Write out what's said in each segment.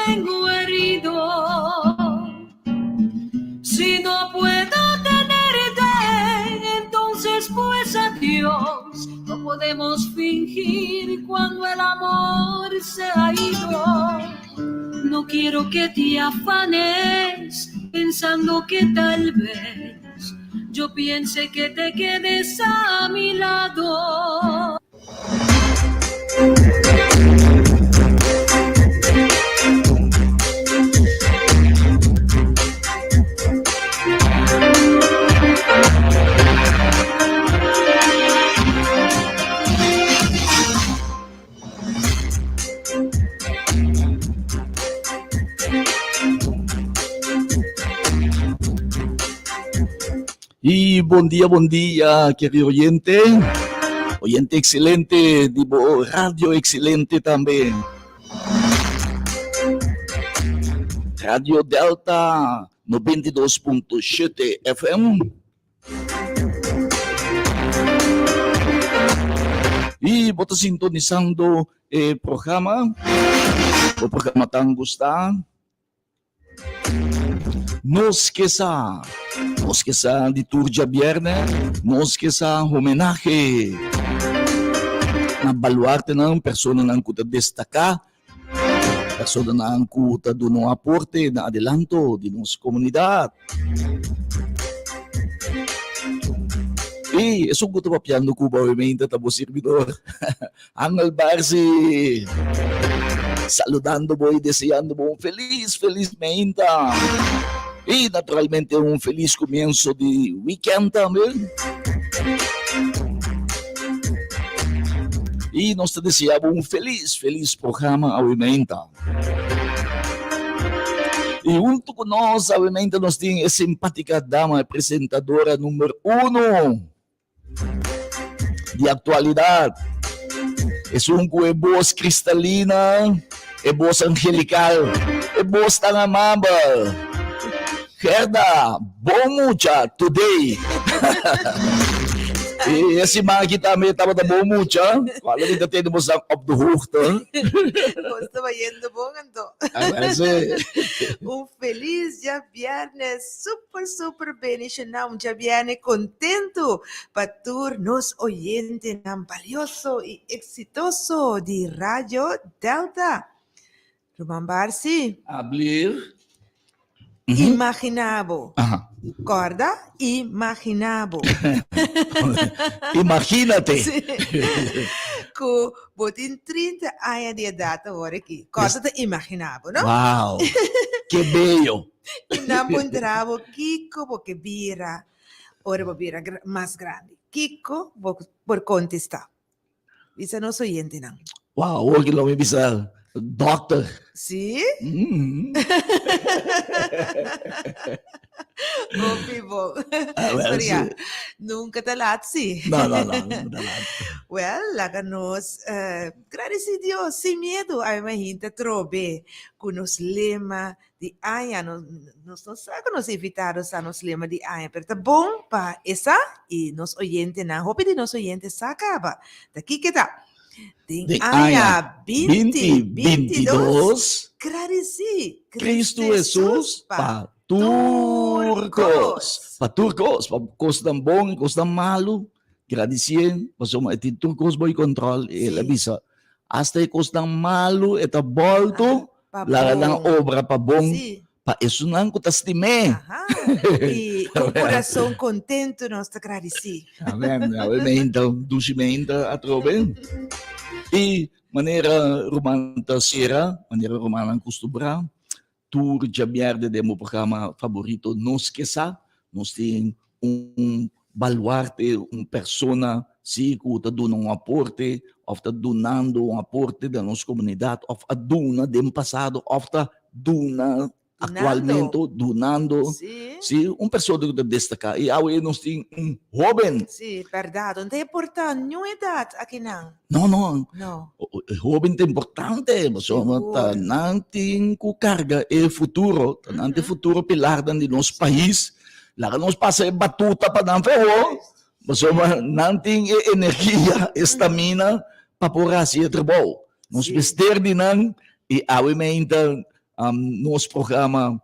tengo herido. Si no puedo tenerte, entonces pues adiós. No podemos fingir cuando el amor se ha ido. No quiero que te afanes pensando que tal vez yo piense que te quedes a mi lado. Y buen día, querido oyente. Oyente excelente, digo, radio excelente también. Radio Delta 92.7 FM. Y vos sintonizando el programa. O programa tan gustado. Nos que sa liturgia viernes, nos que sa homenaje na baluarte ng persona ng kuta destacar, persona ng kuta do no aporte na adelanto de nossa comunidade. E isso que eu papiando com o movimento da servidor. Angel Barsi, saludando mo e desejando mo feliz menta. E naturalmente um feliz começo de weekend também. E nós te desejamos feliz programa ao Ementa. E junto com nós, ao Ementa, nós temos a simpática dama apresentadora número 1 de atualidade. É com voz cristalina, voz angelical, voz tão amável. Gerda, bom mucha today. E esse aqui também estava da bom mucha. Fala que ainda temos op de hoogte. Estava indo bom, então. Feliz dia viernes, super bem. Um dia viernes contento para todos nos oyentes tan valioso e exitoso de Radio Delta. Roman Barsi. Abrir. Imaginavo. Corda? Imaginavo. Imagínate. Sí. Com botin 30 anos de idade agora aqui. Corda te imaginavo, não? Wow. Que bello. E não encontrava Kiko porque vira. Ora vou vira mais grande. Kiko por contestar. Isso não sou oyente, não. Wow, hoje não me bisa. Doctor. Sim? Vivo. Well, nunca talat, sim. Não. Well, laga nos, graças a Deus, sem medo, a minha gente trobe com os lema de aia, nos evitados a nos lema de aia, pero tá bom para essa e nos oyente na, hope de nos oyente sacaba. Daqui que tá. De aia 2022, agradeci Cristo Jesus para turcos. Para turcos, para costam bom, costam malo, agradecien, pasoma iti turcos boy control, ela bisa. Hasta costam malo, eta bolto, lara ng obra pa bom, pa isso não kutastime. E com o coração contento nós te agradeci. Amém, então, ducimento a trobe. E maneira romantasera, maneira romana costumar, tour de aberta de meu programa favorito, nos que sa, nós temos baluarte, persona, se que está dando aporte, ou está donando aporte da nossa comunidade, ou está dando do passado, ou está dando atualmente, donando. Sim, pessoa que está destacar. E aí nós temos jovem. Sim, verdade. Não é importante nenhuma idade aqui, não. Não. Jovem é importante. Não tem carga, é futuro. Não tem futuro pilar do nosso país. Lá nós passamos batuta para não ferro. Não tem energia, estamina para por assim trabalho. Nós vestir de não e aí então nosso programa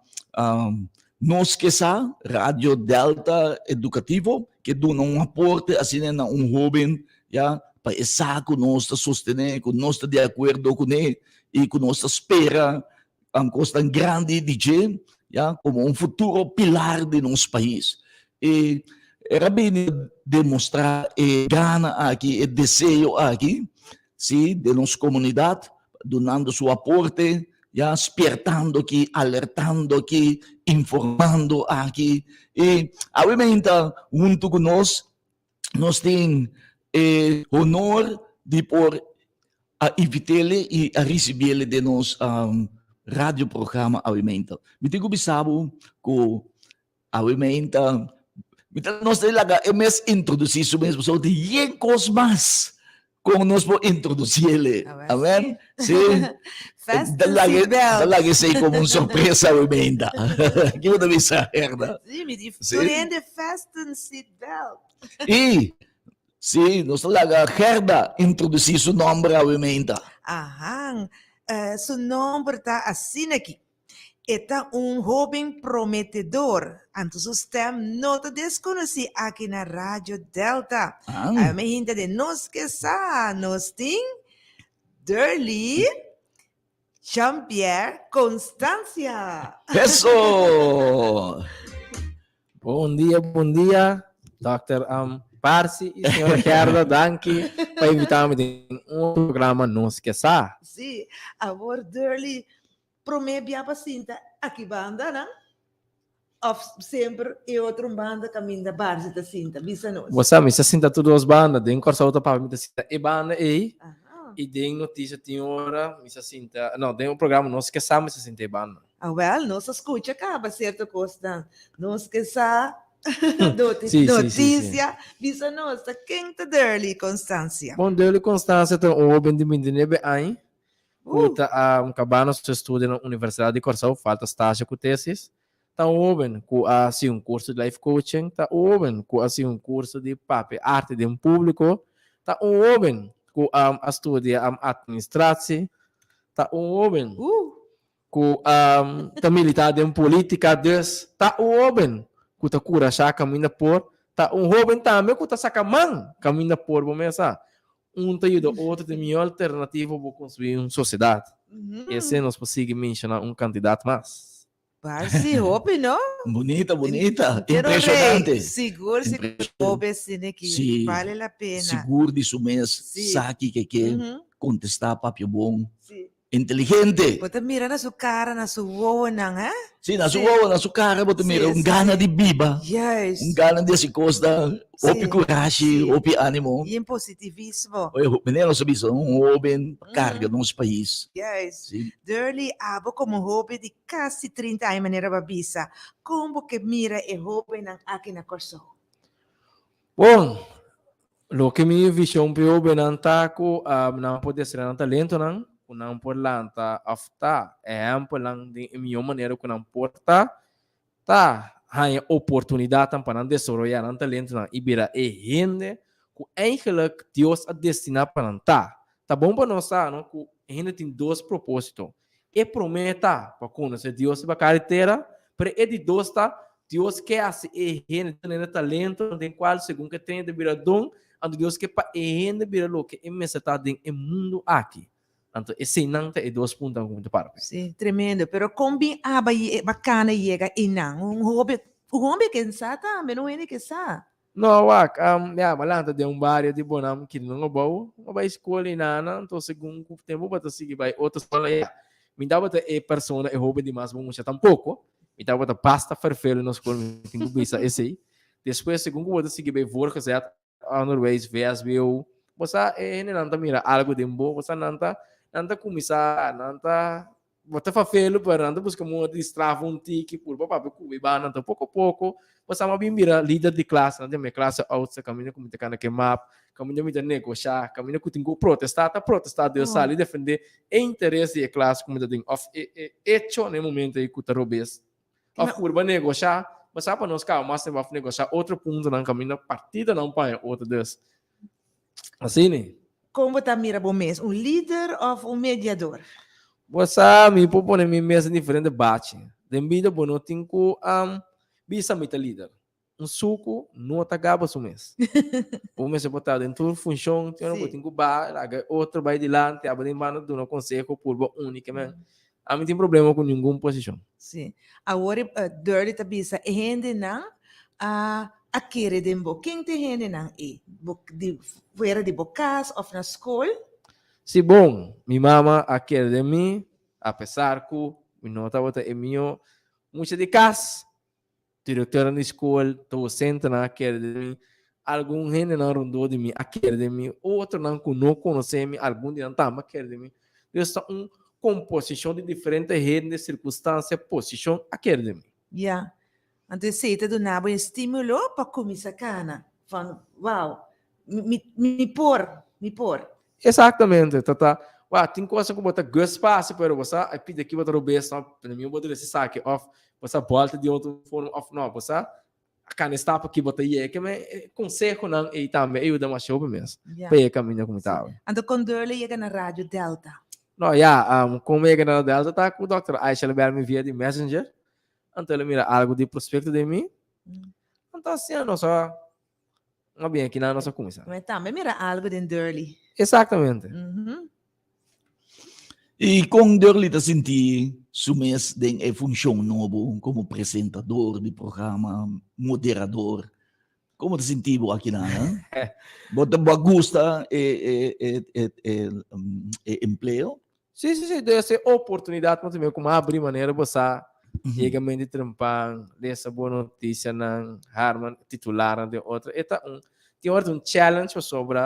Nos Que Sa, Radio Delta Educativo, que dá um aporte assim na jovem, já, para essa que nós sostener, que nós de acordo com ele e que nós espera costa grande DJ, já, como futuro pilar de nosso país. E era bem demonstrar gana aqui, desejo aqui, sim, de nossa comunidade, donando seu aporte, já, despertando aqui, alertando aqui, informando aqui. E, obviamente, junto com nós temos honor de por a invitá-lo e a recebê-lo de nosso radioprograma, obviamente. Me tenho pensado que, obviamente, nós temos que mais introduzir isso mesmo, só de 100 coisas mais como nós podemos introduzir-lo. Amém? Sim. Dá sei como uma surpresa, obviamente. Que eu também sei, Herda. Sim, me diferente, fasten seatbelt. E, sim, nós talaga, Herda, introduzir seu nome, obviamente. Aham, seu nome está assim aqui. Está jovem prometedor. Então, seu stem não está desconhecido aqui na Rádio Delta. A minha gente de Nos Que Sa, nós temos Derly Jean-Pierre Constância. Isso! Bom dia, Dr. Parsi e senhora Gerda Danke para invitar-me em programa Nos Que Sa. Sim, agora Derly promete a paciente aqui banda, não? Ou sempre é outra banda caminho da base da cinta, bisa nós. Você me sinta tudo as bandas, tem corsa outra para me sinta e banda aí. E tem notícia tem hora, me sinta, não, tem programa Nos Que Sa, me sinta e banda. Well, nós escuta acaba certa coisa, Nos Que Sa. Notícia, bisa nós, quem tá Derly Constância. Bom, Derly Constância tem jovem de 29 anos. Kuta cabana seu estudo na Universidade de Corsau, falta estágio com tesis. Tá jovem com assim curso de life coaching, tá jovem com assim curso de papel, arte de público, tá jovem com estudia administração, tá jovem com tá militar de política, tá jovem com tá cura já caminha por, tá jovem também com tá sacamang caminha por, vamos pensar. Ajuda outro de minha alternativa para construir uma sociedade. Esse nós conseguimos mencionar candidato mais. Parece roupa, não? Bonita. Impressionante. Seguro se roupa assim aqui. Vale a pena. Seguro disso mesmo. Sabe que contestar papel bom. Inteligente. Bota mira na sua cara, na sua voa, não, é? Sim, na sua cara, bota mira gana de biba. Yes. Gana de se costa, opi coragem, opi ânimo. E positivismo. Menino sabe isso, jovem carga no nosso país. Yes. Derly abo como jovem de quase 30 anos, maneira babisa. Como que mira e jovem aqui na Corsau? Bom, lo que minha visão para o benantaco não pode ser um talento, não. Kunang porlanta afta ampo lang de minha maneira kunang porta tá hanya oportunidade para desarrollar um talento na ibira rende ku eigenlijk Deus a destinar para tá bom para nós não ku rende tem dois propósitos prometa para conhecer Deus para carteira para de dois tá Deus quer assim rende tem talento tem qual segundo que tem de bira dom ando Deus que para rende bira lo que está dentro do mundo aqui. Então, esse não é 2 pontos muito para. Sim, tremendo. Pero combi bacana chega e não. Hobby que sabe também, não é que sabe. Não, malanta de barrio de Bonam que não é bom. Vai escolher nada, então segundo o tempo vai seguir vai outra escola. Me dá bota pessoa hobby de mais bom, tampouco. Me dá bota pasta farfelo na escola, tem que pensar esse aí. Depois segundo vai seguir vai work zet otherwise VSBO. Você não tá mira algo de bom, você não tá começar, bota farfelo para não buscar muito destrava tique por papai cuba, não pouco a pouco, você vai mira líder de classe, não tem minha classe out, caminho como tem que map, caminho me negociar, caminho que tem que protestar Deus ali defender interesse da classe como tem of hecho no momento aí que tá robes, of curva negociar, mas para nós cá, mas vai negociar outro ponto não caminho partida não para outro Deus, assim né. Como está mira bom mês? Líder ou mediador? Você me propõe me mesa diferente bate. De vida bom não tenho bisa mita líder. Suco não acaba o mês. O mês é botado em toda função, tem Sim. um tenho bar, outro vai de lá, tem a bem mano do no conselho por única, mas a mim tem problema com nenhuma posição. Sim. Agora, Dirty Tabisa, rende na a querer de um quem te rende na fora de bocas ou na escola? Se bom, minha mama aquele de mim, apesar que minha nota bota é minha, muita de casa, diretora na escola, docente na aquele de mim, algum gente não rondou de mim, aquele de mim, outro não conhece me, algum de não tá, aquele de mim. Isso é uma composição de diferentes redes de circunstâncias, posição, aquele de mim. Ja. Então, você está dando um estímulo para começar a cana. Van, uau, me por. Exatamente, tá. Ué, tem coisa que botar espaço para você, aí pede aqui botar o besta, para mim eu botar esse saque off, você volta de outra forma off, não, você a cana está para aqui botar aí, que me consegue não e também eu dou uma show mesmo. Ja. Para caminhar como tal. Então, quando ele chega na Rádio Delta. Não, como é que na Delta tá com o Dr. Aisha Leber me via de Messenger, então ele mira algo de prospecto de mim, então assim, a nossa, não bem aqui na nossa comissão. Mas também mira algo de Dirty. Exatamente. E quando ele tá senti sumes de função novo como apresentador de programa, moderador, como te sentiu aqui na? Bota gusta emprego? Sim, deve ser oportunidade para também como abrir maneira você chega de trampar dessa boa notícia na Harman titular de outra. Tem um challenge sobre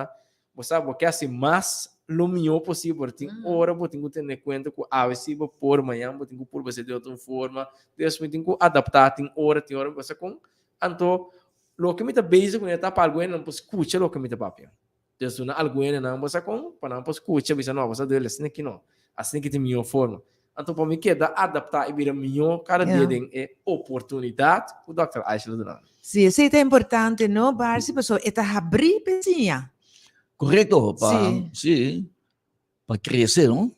você porque assim mais lo melhor possível tem hora você tem que ter em conta que a vezes por manhã você tem que por você de outra forma depois você tem que adaptar tem hora você com então lo que me tá base com eta para alguém não pode escutar lo que me tá papel depois na alguém não você com para não pode escutar você não você dele assim que não assim que tem melhor forma então para mim que dá adaptar e virar melhor cada dia tem oportunidade o Dr. Aisha dando. Sim, isso é importante, não? Barsi pessoa está abrir pezinha. Correto, Sim. para crescer, não?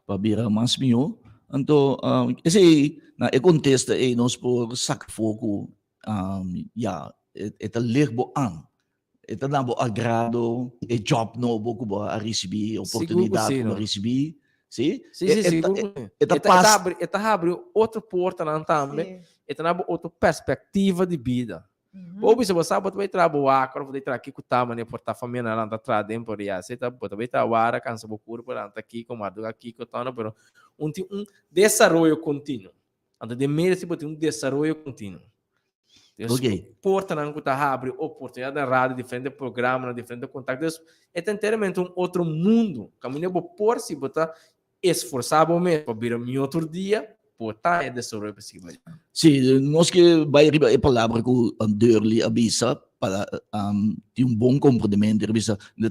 Para virar mais melhor. Então, esse na contexto é nós por sacar fogo, é lerbo é não agrado, é job novo que a receber, oportunidade que receber, sim? Sim. Abre outra porta na também, abre outra perspectiva de vida. Ou se você vai trabalhar, quando você aqui com a maneira por estar família lá está trazendo por aí, você vai trabalhar, cansa o corpo lá aqui com a aqui com a pero um desenvolvimento contínuo. Então de meio se tem desenvolvimento contínuo. Porta não que abre oportunidade de rádio, diferente programa, diferente contatos, é inteiramente outro mundo. Caminho por se botar esforçar mesmo para vir um outro dia. Porta é desenvolver possível. Sim, nós que vai arribar a palavra que o Dirty avisa para ter bom comportamento, avisa de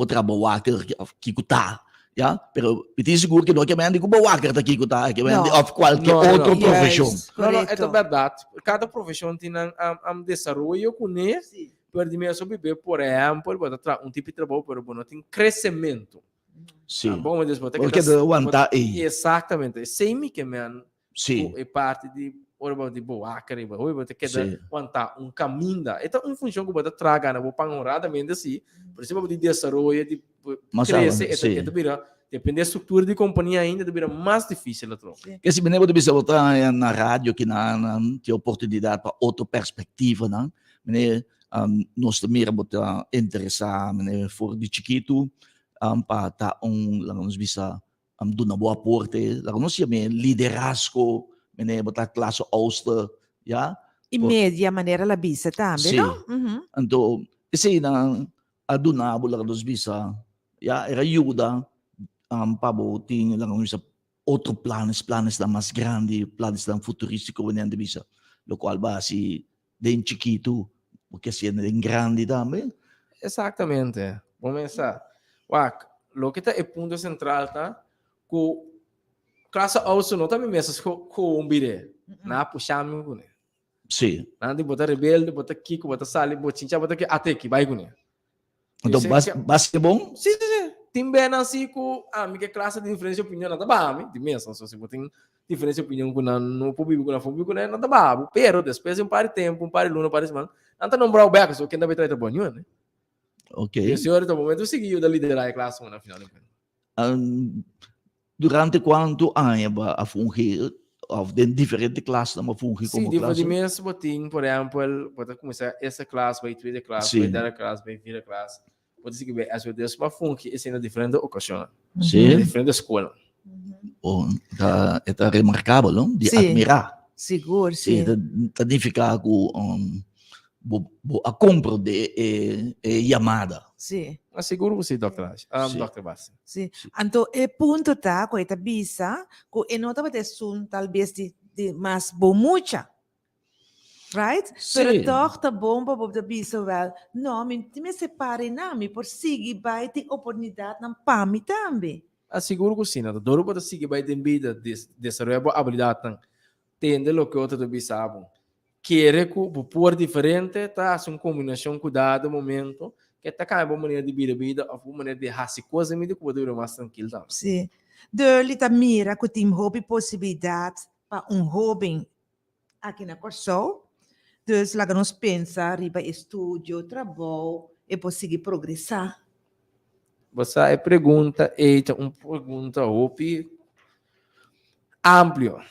trabalhar que está, já? Pero eu seguro que não é que trabalhar que está, que é de qualquer outra profissão. Não, é verdade. Cada profissão tem desenvolvimento com ele, para mim sobre por exemplo, tipo de trabalho, pero tem crescimento. Sim. Bom, porque aguentar aí. Exatamente. Sem que sim. É parte de de boa, caramba, você quer aguentar caminho. Então, função que você traga na panorama assim, por exemplo, de desenvolvimento, de crescer, depende da estrutura de companhia ainda, deve ser mais difícil. Porque se você bisa botar na rádio que tem oportunidade para outra perspectiva, não? Nós também botar interessar, for de chiquito, para tá nós bisa do boa porte, nós chama liderazgo, botar classe auster, já? E média maneira la bisa também, não? Então, esse na adunabo lá nós bisa, já era ajuda para botar nós outros planos da mais grande, planos da futurístico, venendo bisa, lo qual base de chiquito, porque se é grande também. Exatamente. Vamos começar. Lo que é ponto central, tá? Que classe auster não também mesmo com bire, na puxamos com ele. Sim. Nanti botar rebelde, botar kiko, botar sali, botar cincha, botar que até que vai com ele. Então, base é bom? Sim. também assim com a minha classe de diferença de opinião nada bom, de mesmo, se você tem diferença de opinião com no público, com a público, né, nada bom, pero depois de um par de tempo, um par de luna, um par de semana, não tá nombrar o beco, só quem deve trazer bom, né? Ok. E o senhor, no momento, seguiu da liderar a classe na final. Durante quanto anos a fungir, of de diferente classes na fungir Sim, como de classe? mesmo botim, por exemplo, pode começar essa classe, vai tweede classe, Sim. vai dar classe, vai vir classe. Pode seguir bem, às vezes, mas funk, isso é na diferente ocasião, Sim. diferente escola. Oh, é remarcável, não? De Sim. admirar. Seguro, Sim, sim. significa que a compra de chamada. Sim. Mas seguro você, Dr. Sim. Dr. Bassi. Sim. Então, o ponto tá, com esta bisa, que não estava de som, talvez, de mais bom mucha. Right? Sim. Pero toch tá bom para a bisa, well, não, me separe não, me por seguir, vai ter oportunidade na PAMI também. Asseguro que sim, do duro para seguir vai ter vida, desenvolver a habilidade, tende o que outro do sabe. Querer que por diferente, tá, uma combinação cuidado, momento, que tá cá, uma maneira de vida, uma maneira de fazer coisas, me que pode vir mais tranquilo também. Sim. Dele tá mira que tem hobby possibilidade para jovem aqui na Corsol. Dus lá que nós pensa, riba estúdio, trabalho, e conseguir progressar. Você é pergunta, uma pergunta amplo.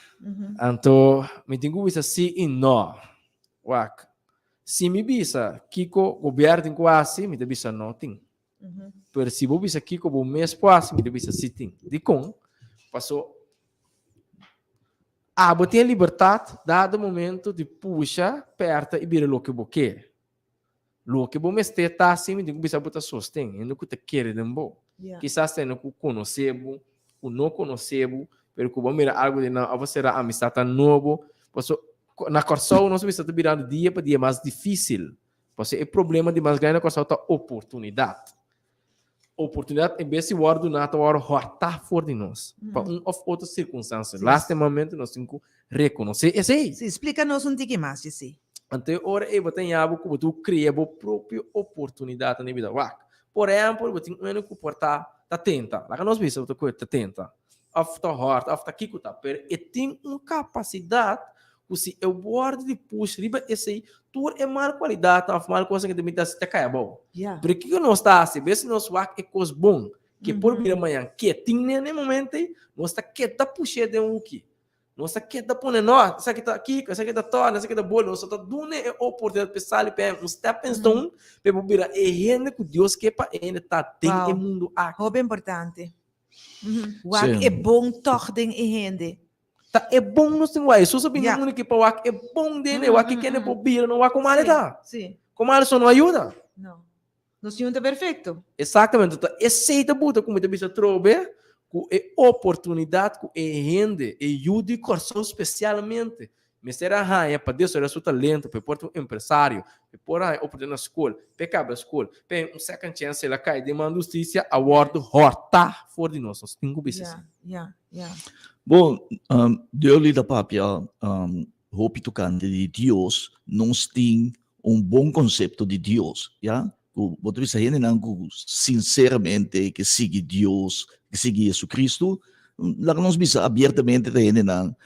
Então, me tenho que sim e não. Wak. Se me bisa, Kiko governo quase, me bisa não tem. Pero se você bisa Kiko o mês quase, me bisa sim tem. De com, passou. Você tem liberdade, dado o momento de puxar, perto e vir o que você quer. O que você está assim, me tenho que bisa botar sostém, e não que você quer de bom. Quizás tenha que conhecer, o não conhecer, pero que você mira algo de não, você será amizade novo, passou. Na Corsol, nós está virando dia para dia mais difícil. Porque o problema de mais grande na Corsol é a oportunidade. Oportunidade, em vez de guardar, está fora de nós. Para ou outras circunstâncias. Last momento, nós temos que reconhecer. É assim. Sim, explica-nos pouquinho mais, sim. Então, agora, eu tenho algo que você cria a própria oportunidade na vida. Por exemplo, você tem um que portar, está tenta. Lá que nós vimos, outra coisa, está tenta. After heart, after kikuta. Pero, tem uma capacidade se eu guardo de push, riba esse tudo é mal qualidade, tá mal coisa que também tá se cai bom. Porque que nós está se vê se nós vai é coisa bom, que por vir amanhã que tem nesse momento nós está que tá puxar de um que. Nós está que tá pondo nós, essa que tá aqui, essa que tá torna, essa que tá boa, nós está dando é oportunidade para sair para um stepping stone, para virar é gente que Deus quer para ele tá tem no mundo aqui. Hobby importante. Wak é bom toch den gente. Tá é bom nós temos aí, só sabendo muito que para o é bom dele, o que quer bobir não há como ele tá. Sim. Como ele só não ajuda. Não. Não se junta perfeito. Exatamente, então aceita buta como te bisa trobe, com é oportunidade com é rende, é ajuda e corção especialmente. Me será raia para Deus era seu talento, para portar um empresário, para pôr a oportunidade na escola, para caber a escola, para um second chance ela cai de uma justiça, a word horta fora de nós, cinco vezes. Bom, Deus lhe dá papel, roupa tocante de Deus, nós tem bom conceito de Deus, já? Você bisa gente não sinceramente que sigue Deus, que sigue Jesus Cristo, lá nós bisa abertamente da gente não,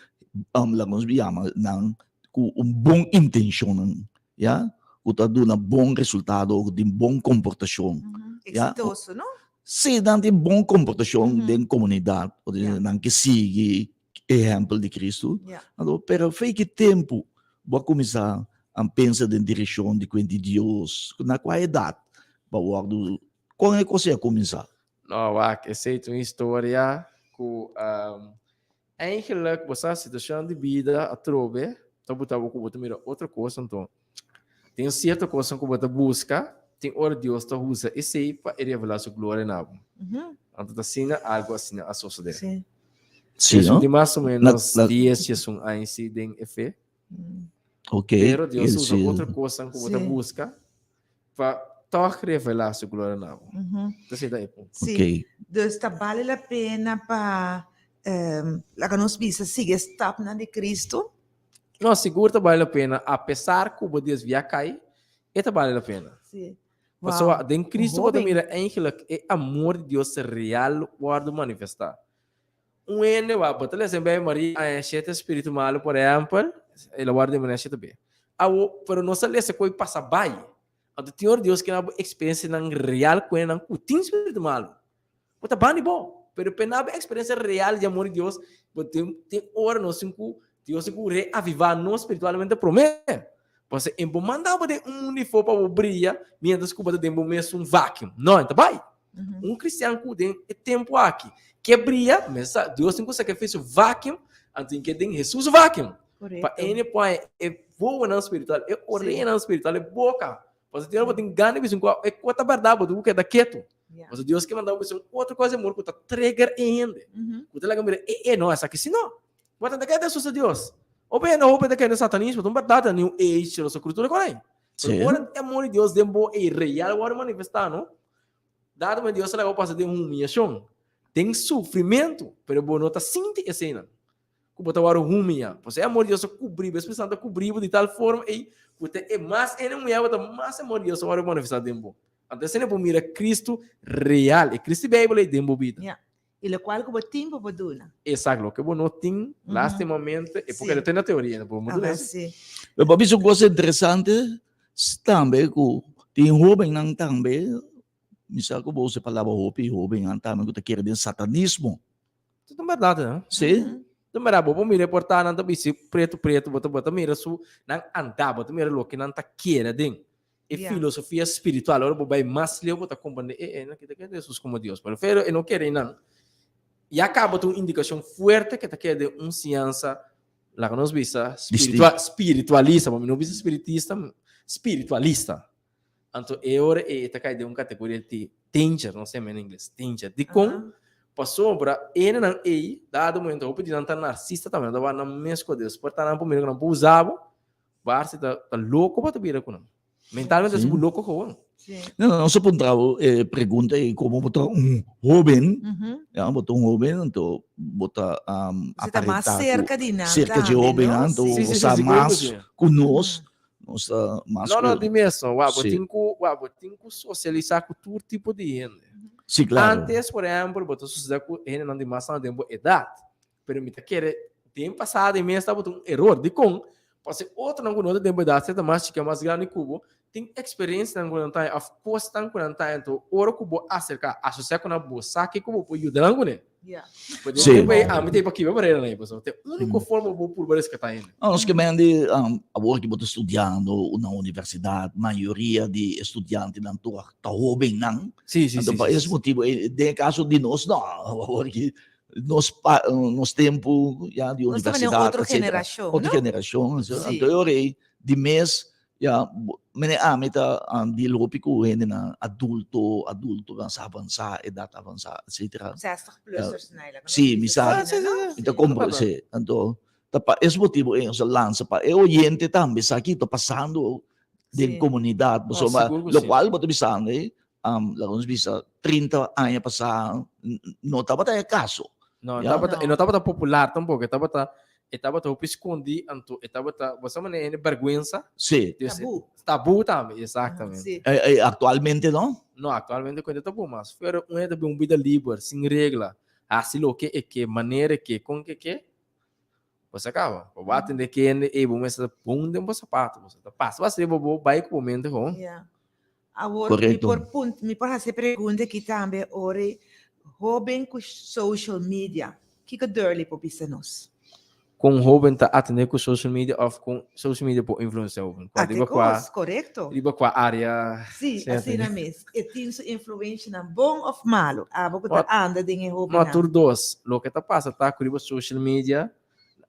lá nós chama não com bom intenção, já? O tá dando bom resultado, de bom comportação, exitoso, não? Sim, não tem bom comportação da comunidade, não que sigue exemplo de Cristo, pero faz que tempo vou começar a pensar em direção de quem de Deus, na qual idade, quando é que você começar? Não, essa é uma história que eigenlijk você situação de vida a trove, então você mira outra coisa, então tem certa coisa que você busca, tem hora Deus está usa esse aí para revelar sua glória na água. Então assim algo assim a suceder. Sim. Sim, de mais ou menos 10 dias aí se tem efeito. Ok. Pero Deus usa outra coisa que você busca para revelar sua glória na água. Então daí. Sim. Então vale a pena para lá que nós bisa siga stop na de Cristo. Não, seguro vale a pena, apesar que o Deus via cair, vale a pena. Sim. Pessoal, Wow. em Cristo, Jovem. você mira, eigenlijk, é amor de Deus real, guarda manifestar. Ene va, botale sempre Maria, a sete espírito malo, por exemplo, ela guarda de sete bem. Pero não se lê se coi passa bai. O Senhor Deus que na experiência nang real com nang putin espírito malo. Bota bani bom, pero penaba experiência real de amor de Deus, tem hora no cinco Deus se reavivar no espiritualmente promete. Você em mandava de uniforme para brilhar, mientras que você tem um vacuum. Não, então vai. Uhum. Cristiano que tem tempo aqui. Que brilha, mas Deus tem que sacrifício vacuum, antes que tem Jesus vacuum. Correto. Para ele põe é boa na espiritual, é orelha na espiritual, é boca. Você tem que ganhar isso é quanta verdade, do que da quieto. Yeah. Mas Deus que mandar isso outra coisa amor que tá trigger ainda. Uhum. Que lá mira, não, essa aqui se não. Bota da que Jesus é Deus. Ou bem não, ou bem da que é satanismo, não verdade, new age, nossa cultura correm. Sim. Agora é amor de Deus, dembo é real, agora manifestar, não? Dado que Deus lá passa de humilhação. Tem sofrimento, pero bom, não tá sente essa cena. Que botar agora humilha. Você é amor de Deus cobrir, mas pensando cobrir de tal forma e você é mais enemigo, mais amor de Deus agora manifestar dembo. Então você não mira Cristo real, e Cristo Bíblia é dembo vida. Yeah. E lo qual como tempo para duna. Exato, que bom não tem lastimamente, é porque Sim. ele tem na teoria, não pode mudar. Sim. Eu para isso coisa interessante também que tem jovem não também, misal ko você falava jovem não também que quer de satanismo, Isso é verdade, né? sim? Então, mira, vou me reportar não bisi preto, bota mira su nang anda, bota mira lo que não tá queira ding. E Yeah. filosofia espiritual, agora vou vai mais leu bota compreender, não que quer Jesus como Deus, pero eu não quero não. E acaba uma indicação forte que tá quer de ciência lá que nós visa espiritualista, mas não visa espiritista, espiritualista. Então, hora tá cai de categoria de danger, não sei em inglês, danger. De com passou para ele não é dado momento o pedido não narcisista também dava na mesma Deus portar não primeiro não usava varse tá louco para vir com não mentalmente é louco com Sim. Não, se perguntava, pergunta como botar jovem, Uhum. botar jovem, então botar Você está mais cerca de nada. cerca de jovem, então Sim. usar mais conosco, mais não de mesmo Sim. botinho socializar com todo tipo de gente. Sim, claro. Antes, por exemplo, botou socializar com gente não de mais não tem idade, permite que tem passado e mesmo estava um erro de com pode outro não conhece de idade, certa mais que é mais grande cubo tem experiência não conhece, of course não conhece, então ora cubo acerca associar com a bolsa que cubo pode ajudar não conhece. Yeah. Sim. Me tem para aqui para ele né, pessoal. Tem única forma por várias que tá indo. Nós que mande agora que botar estudando na universidade, maioria de estudantes não tá jovem não. Sim. Então, por esse motivo, de caso de nós, não, agora que nos tempo já de Nós estamos em universidade, outra etc. geração, Outra não? geração. Sim. Então, eu orei de mês, já, meta de lópico, na adulto, avançar, idade avançada, etc. 60 plus ou não? Sim, misa. Então, como se, então, esse motivo, se lança para o oriente também, isso aqui está passando de Sim. comunidade, Ah, seguro que lo sim. qual, botar bisando, lá vamos bisa 30 anos passar, não estava até caso. Não, Yeah. não estava popular tampouco, estava escondido, então estava você maneira vergonha, Sim. tabu também, exatamente. Sim. Atualmente, não? Não, atualmente quando tabu, mas foi uma vida livre, sem regra, assim o que maneira que com que você acaba, o batem de que é bom essa bunda um sapato, você passa, você vai com o momento com. Yeah. Agora, Correto. me por fazer pergunta aqui também, ora, jovem com social media, que durli para nós? Com jovem tá atender com social media ou com social media por influência jovem. Correto? Riba com a área. Sim, certo, assim né? mesmo. E tem sua influência na bom ou malo? Vou What? anda de jovem. No tur dos, lo que tá passa tá com riba social media,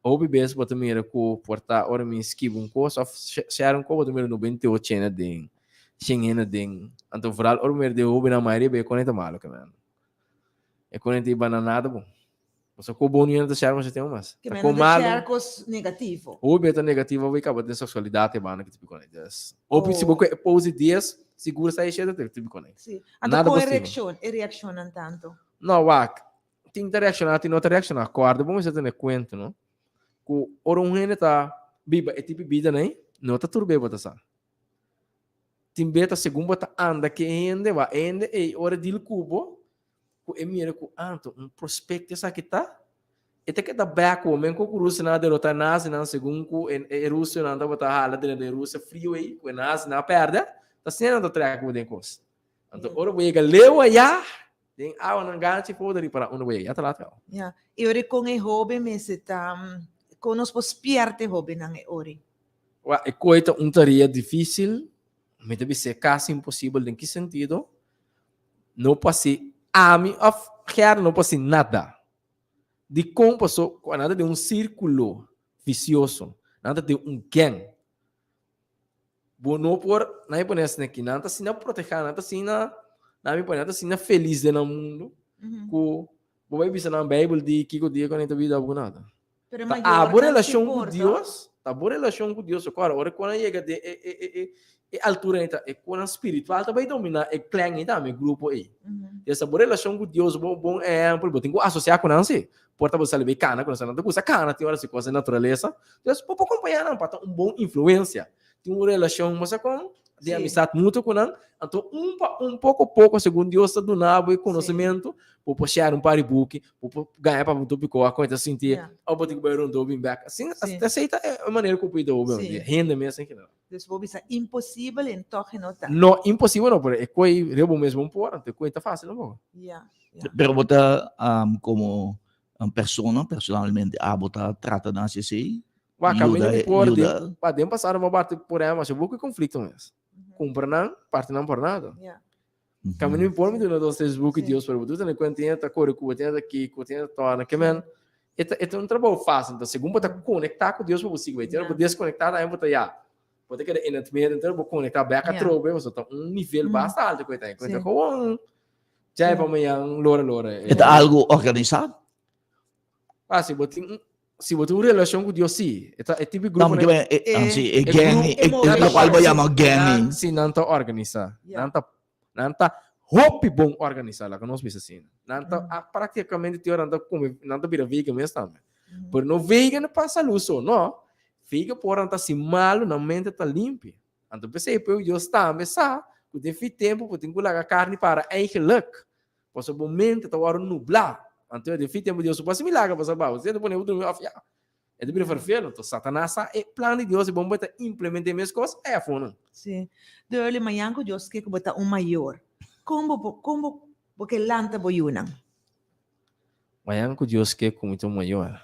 ou bebês bota mira com portar ora me esquiva um coisa, ou share um coisa mira no 28 chena ding. Xingena ding. Então viral ora mira de jovem na maioria be conecta malo que mano. É conecta bananada bom. Você com bom ninho da share mas tem umas. Que Tá menos com de malo. share coisas negativo. Ou beta negativa vai acabar de sexualidade bana que tipo conectas. Ou se você pose dias, segura sai cheia de tipo conecta. Sim. Nada Então, com possível. reacionam tanto. Não, wak. Tem que reaccionar, tem outra reaccionar. Acorda, vamos ter conta, não? Que o orang tá biba, é tipo vida, né? Não tá tudo bem, bota só. timbeta segundo bota anda que ende e ora dil cubo ku emira ku anto prospecto essa que tá ete que tá back o men ko cruza na derrota nas na segundo ku e russo na bota hala de russo freeway ku nas na perda tá sendo do track o den cos anto ora we ga lewa ya den awa na ganchi poderi para uno we ya tá lá Ja. E ora com e hobby mesmo tá com os pospiarte hobby nang e ori. Wa e coita tarefa difícil, me deve ser quase impossível em que sentido? Não pode ami of quer não pode nada. De como passou, nada de círculo vicioso, nada de gang. Não por, não é por isso que nada se não proteger, nada se não me põe nada se não feliz no mundo. Que vai ver na Bíblia de que o dia quando a vida é nada. A boa relação com Deus, a boa relação com Deus, agora quando chega de altura é quando espiritual também domina é clã e também grupo aí. Essa boa relação com Deus bom exemplo, eu tenho que associar com você. Porta você levar cana, quando você não usa cana, tem hora se coisa natureza. Deus pode acompanhar não para uma influência. Tem uma relação mas com de amizade mútua com não. Então um pouco segundo Deus está dando e conhecimento, vou puxar par de book, vou ganhar para muito pico a conta sentir, ou vou ter que ver dobin back. Assim, aceita a maneira que eu puido renda mesmo assim que não. Dus vou pensar impossível em toque não tá. Não, impossível não, porque é coi rebo mesmo por, então coi tá fácil não. Pero bota como persona, personalmente, bota trata na CC. Wa caminho por de, podem passar uma parte por aí, mas eu vou com conflito mesmo. Compra não, parte não por nada. Caminho por mim do nosso Facebook Deus para você, né? Quando tem tá cor que tem aqui, que tem torna que man. É um trabalho fácil, então segundo para conectar com Deus para você, vai ter para desconectar aí botar já. Pode ter em meio então para conectar back a trobe, você tá nível bastante alto que tem. Então com já é para amanhã lora. É algo organizado? Se você tem uma relação com Deus, sim. É tipo grupo. Não, é gang, é qual vai chamar gang. Sim, não está organizado. Não está hope bom organizado, lá que nós pensamos assim. Não está praticamente teor não está vira vegan mesmo também. Por não vegan passa luz só, não. Fica por não está se malo, na mente está limpo. Então pensei que eu está pensar que tem tempo para ter que colocar carne para eigenlijk. Pois o momento está hora nublar. Então, de fim tempo Deus pode milagre para saber. Você não pode dormir off. É de perfeito. Então, Satanás é plano de Deus e bom para implementar minhas coisas é a fundo. Sim. De early manhã que Deus quer que botar maior. Como porque lanta boyunang. Manhã que Deus quer com muito maior.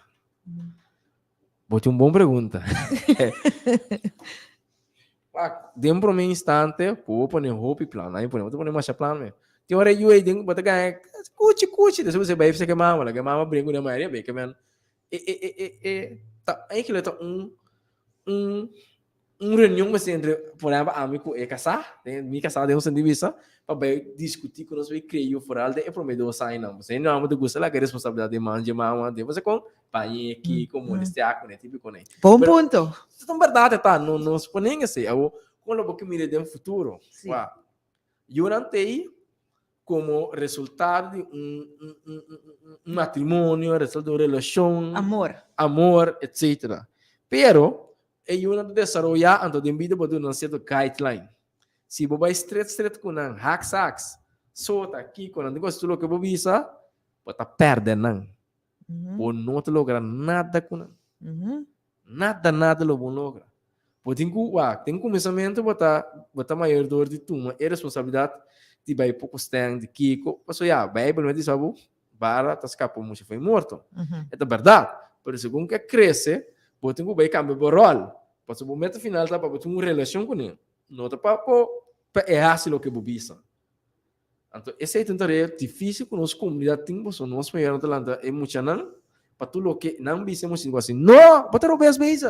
Bote uma boa pergunta. Dentro de um instante, vou pôr hope plano. Aí vou pôr mais plano mesmo. Tem hora eu aí dentro bota ganhar cuti depois você vai que mama brinco na maioria bem que man tá aí que ele tá reunião mas entre por exemplo amigo é casar tem me casar de um divisa para discutir com nós vai criar foral de prometo sair não você não de gosta lá que responsabilidade de manja mama de você com pai aqui como eles te acom né tipo né bom ponto então verdade tá não se põe assim eu quando vou que mire de um futuro eu não tenho como resultado de un matrimonio, resultado de relación, amor, etc. Pero, é uma de desarrollar antes de vida para um certo guideline. Se você vai straight com um hacks, só tá aqui com um negócio que você visa, você tá perdendo. Você não te logra nada com nada lo bom logra. Você tem começamento, você tá maior dor de turma, é responsabilidade de vai pouco stand de Kiko, mas a Bíblia me diz algo, bara tá escapou muito foi morto. É verdade. Por isso que cresce, você tem que vai cambiar o rol. Porque o momento final tá para ter uma relação com ele. Não tá para errar se o que você visa. Então, esse é um difícil com nossa comunidade, tem que nós maior na Atlanta emocional, para tudo o que não visa assim. Não, bota o bem vezes.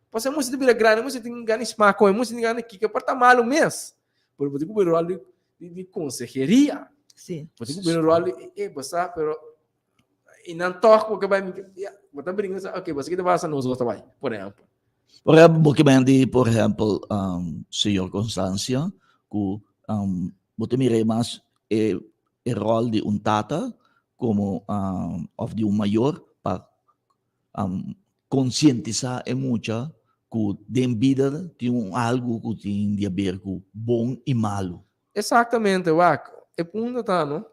Porque você tem que grande, você tem que ganhar esmaco, você tem que ganhar que para tá malo mesmo. Por você tem que ver o rol de consejeria. Sim. Você tem que ver o rol de passar, pero e não toca porque vai botar brincando, ok, você que vai fazer nos outros vai, por exemplo. Por exemplo, por exemplo, senhor Constância, que você mira mais o rol de tata como of de maior para conscientizar muito que den vida tem algo que tem a ver com bom e malo. Exatamente, Wak. É ponto tá, não?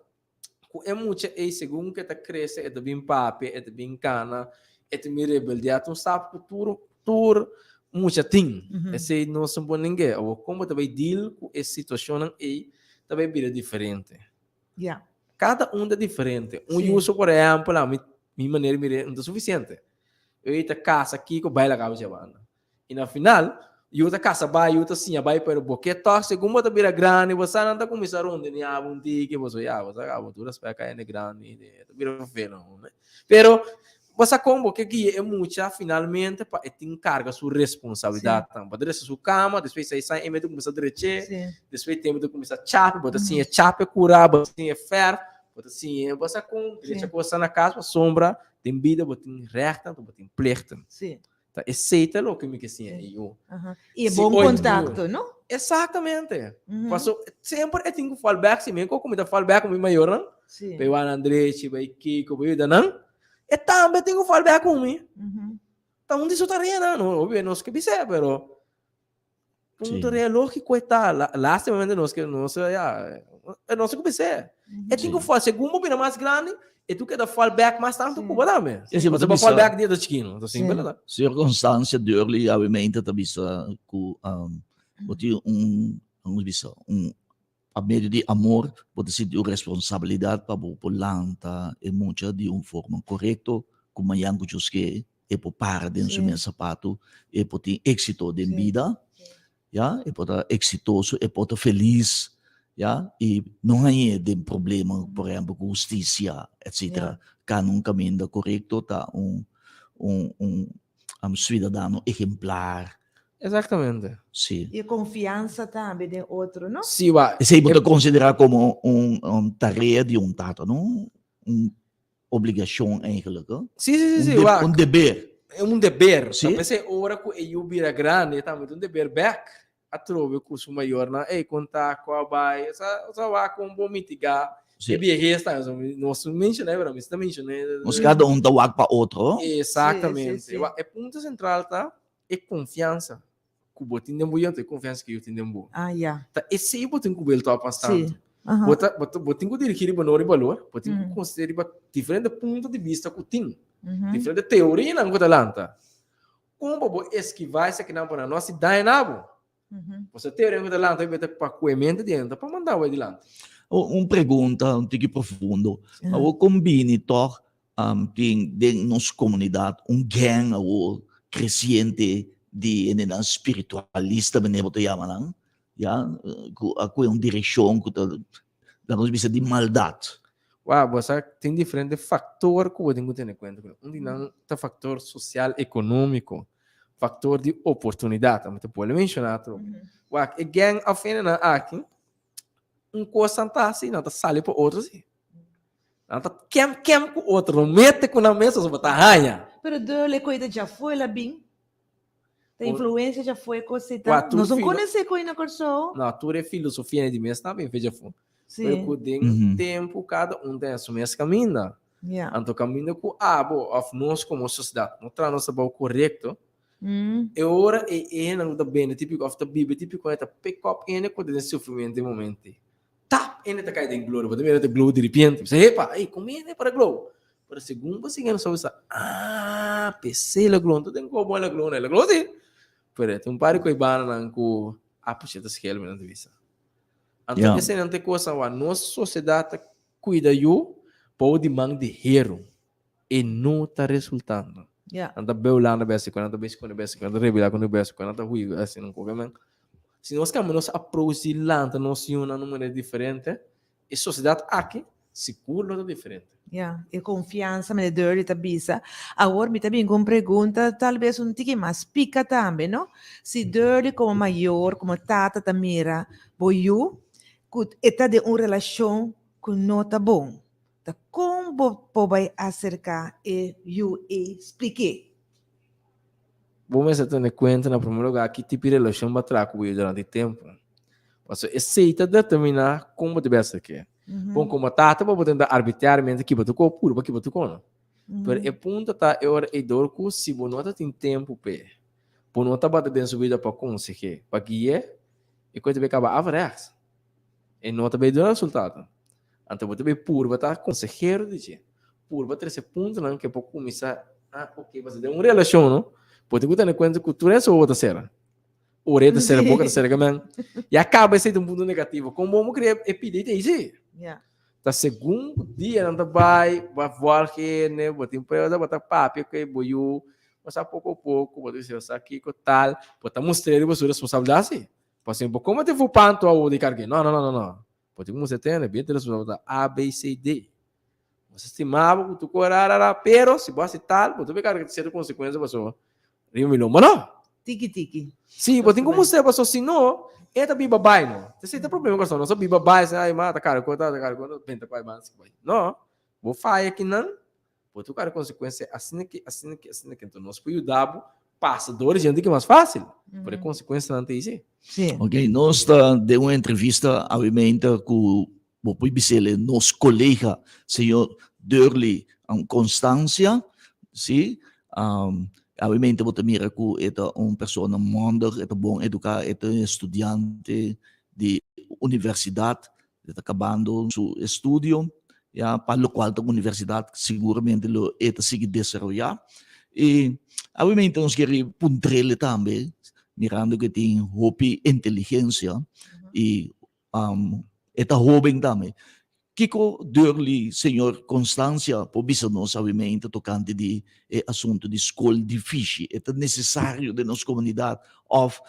É muito é segundo que tá cresce, é bem papi, é bem cana, é bem rebelde, tu sabe que tur muita ting. Esse não são bom ninguém. Ou como também deal com essa situação aí, também vira diferente. Yeah. Cada um é diferente. Sim. Uso, por exemplo, a minha maneira não é suficiente. Eu ia casa aqui com baila cabo de banda. E no final, eu ia casa vai, eu ia assim, vai para o boquete, segundo tá vira grande, você não tá começando onde nem há um dia que você acaba tudo as pecas é grande, vira feio, né? Pero você como que é muita finalmente para tem carga sua responsabilidade, para descer sua cama, depois você sai e meio começa a direcer, depois tem que começar a chapa, bota assim é chapa curar, bota assim é ferro, bota assim é você com deixa coisa na casa, sombra, tem vida, bota em recta, bota em pleita. Sim. Tá, aceita lo que me que assim é eu. E é Se bom hoje contato, não? Exatamente. Passou sempre eu tenho que fallback se me como da fallback com maior, não? Sim. Pe Juan Andrés, pe Kiko, pe da não? E também tenho que fallback com mim. Tá um disso tarefa, não, óbvio, não sei que dizer, pero ponto é lógico está, lastimamente não sei já, não sei o que dizer. E tenho que fazer segundo bem mais grande, e tu quer fallback mais tanto que o também. Sim, Você vai fallback dia do chiquinho, então sim, beleza? Circunstância dele, obviamente, tá vista com a meio de amor, pode ser de responsabilidade para o planta e muita de uma forma correta, como a Yango que é para parar dentro do meu sapato, e para ter êxito de vida, ja, e para ter exitoso, e para ter feliz, ja, e não há de problema, por exemplo, com justiça, etc. Cá num caminho correto, tá cidadão exemplar. Exatamente. Sim. E a confiança também de outro, não? Sim, va. Isso aí pode considerar como tarefa de tato, não? Obrigação, eigenlijk. Sim, Um dever. É um dever. Sim. Talvez é hora que eu vira grande, também um dever back. A trove curso maior, na contar com a bai, essa vai com bom mitigar. E bem resta, não se menciona, né, mas também menciona. Mas cada tá wag para outro. Exatamente. Sim. É ponto central, tá? É confiança. Que o tem dembo, é confiança que eu tenho dembo. Tá, esse aí botem que o belo bastante. Botem que dirigir para o valor, botem que considerar diferente ponto de vista que tem. Diferente teoria não que talanta. Como vou esquivar essa que não para nós e dar nabo. Você teoria que talanta vai para coemente dentro para mandar o adiante. Uma pergunta um pouco profundo. O combine toch tem nossa comunidade gang crescente de espiritualista, benevo te chamam, ja, com uma direção que da nós bisa de maldade. Você tem diferentes fatores que você tem que ter em conta. Um é fator social, econômico, fator de oportunidade, também pode mencionar. E gang afina aqui, coisa tá assim, não tá sale para outros assim. Não tá quem com outro, mete com na mesa sobre a raia. Pero dele coisa já foi lá bem. A influência já foi coisa. Nós não conhecemos coisa corso. Não, tu é filosofia de mês também, veja foi. Sim. Porque tem tempo cada tem a sua caminho. Então caminho com nós como sociedade, mostrar nossa boa correto. E ora não tá bem, típico of the Bíblia, típico é pick up quando tem sofrimento de momento. Tap, tá caindo em glória, pode ver glória de repente. Você epa, comida para glória. Para segundo você não sabe PC la glória, tem como la glória. Pero tem par que ibana com puxa das que ele não visa. Então esse não tem coisa, a nossa sociedade cuida eu pode mandar de hero e não tá resultando. Anda bem lá na base, quando anda bem com a base, quando revela com a base, quando anda ruim assim não come. Se nós caminhamos approach lá, nós uma maneira diferente, a sociedade aqui se curva diferente. E confiança me deu de bisa. Agora me também com pergunta, talvez um tique mais pica também, não? Se deu como maior, como tata da mira, boiu, que está de uma relação que não está bom. Tá como pode acercar e eu expliquei. Vamos ter em conta, na primeiro lugar, que tipo de relação vai trazer durante o tempo. Você aceita determinar como deve ser que. Bom, como tata, vou tentar arbitrariamente aqui para tu puro, aqui para tu não. Mas o ponto tá é hora e dor que se você não tem tempo Por não estar dentro sua vida para conseguir, para guiar, e coisa vai acabar averex. E não também dá resultado. Então, você vai por estar consejero de ti. Por bater esse ponto, não, que é para começar, ok, você tem uma relação, não? Pode ter em conta que tu é só outra serra. Orelha serra, boca serra, também. E acaba esse um ponto negativo. Como vamos criar epidemia, isso? Yeah. Tá segundo dia, não tá vai voar que, né? Botar empresa, botar papo, que boiu, passar pouco a pouco, botar isso aqui, que tal, botar mostrar a sua responsabilidade. Por exemplo, como te for panto ao de carga? Não. Pode como você tem, né? Bem, responsabilidade A, B, C, D. Você estimava que tu corara, pero se você tal, você vai carregar de consequência, pessoa. Rio milhão, mas não. Tiki. Sim, botem como você, pessoa, se não, é da biba bai, não. Você tem problema com isso, não. Só biba bai, ai, mata, cara, quando penta, pai, mas, não. Vou fazer aqui, não. Botar o cara consequência, assim que, então, nós põe o dabo, passa, dor, gente, que é mais fácil. Por consequência, não tem isso. Sim. Ok, nós está de uma entrevista obviamente com o Pibicele, nosso colega, senhor Durley Constância, sim, obviamente você mira que é uma pessoa mundial, é bom educar, é estudante de universidade, está acabando seu estudo, ya, para o qual a universidade seguramente lo é seguir desenvolver. E obviamente nós queremos puntrele também, mirando que tem hopi inteligência e esta jovem também. Kiko Durley, senhor Constância, por isso nós obviamente tocante de assunto de escola difícil, é necessário de nossa comunidade of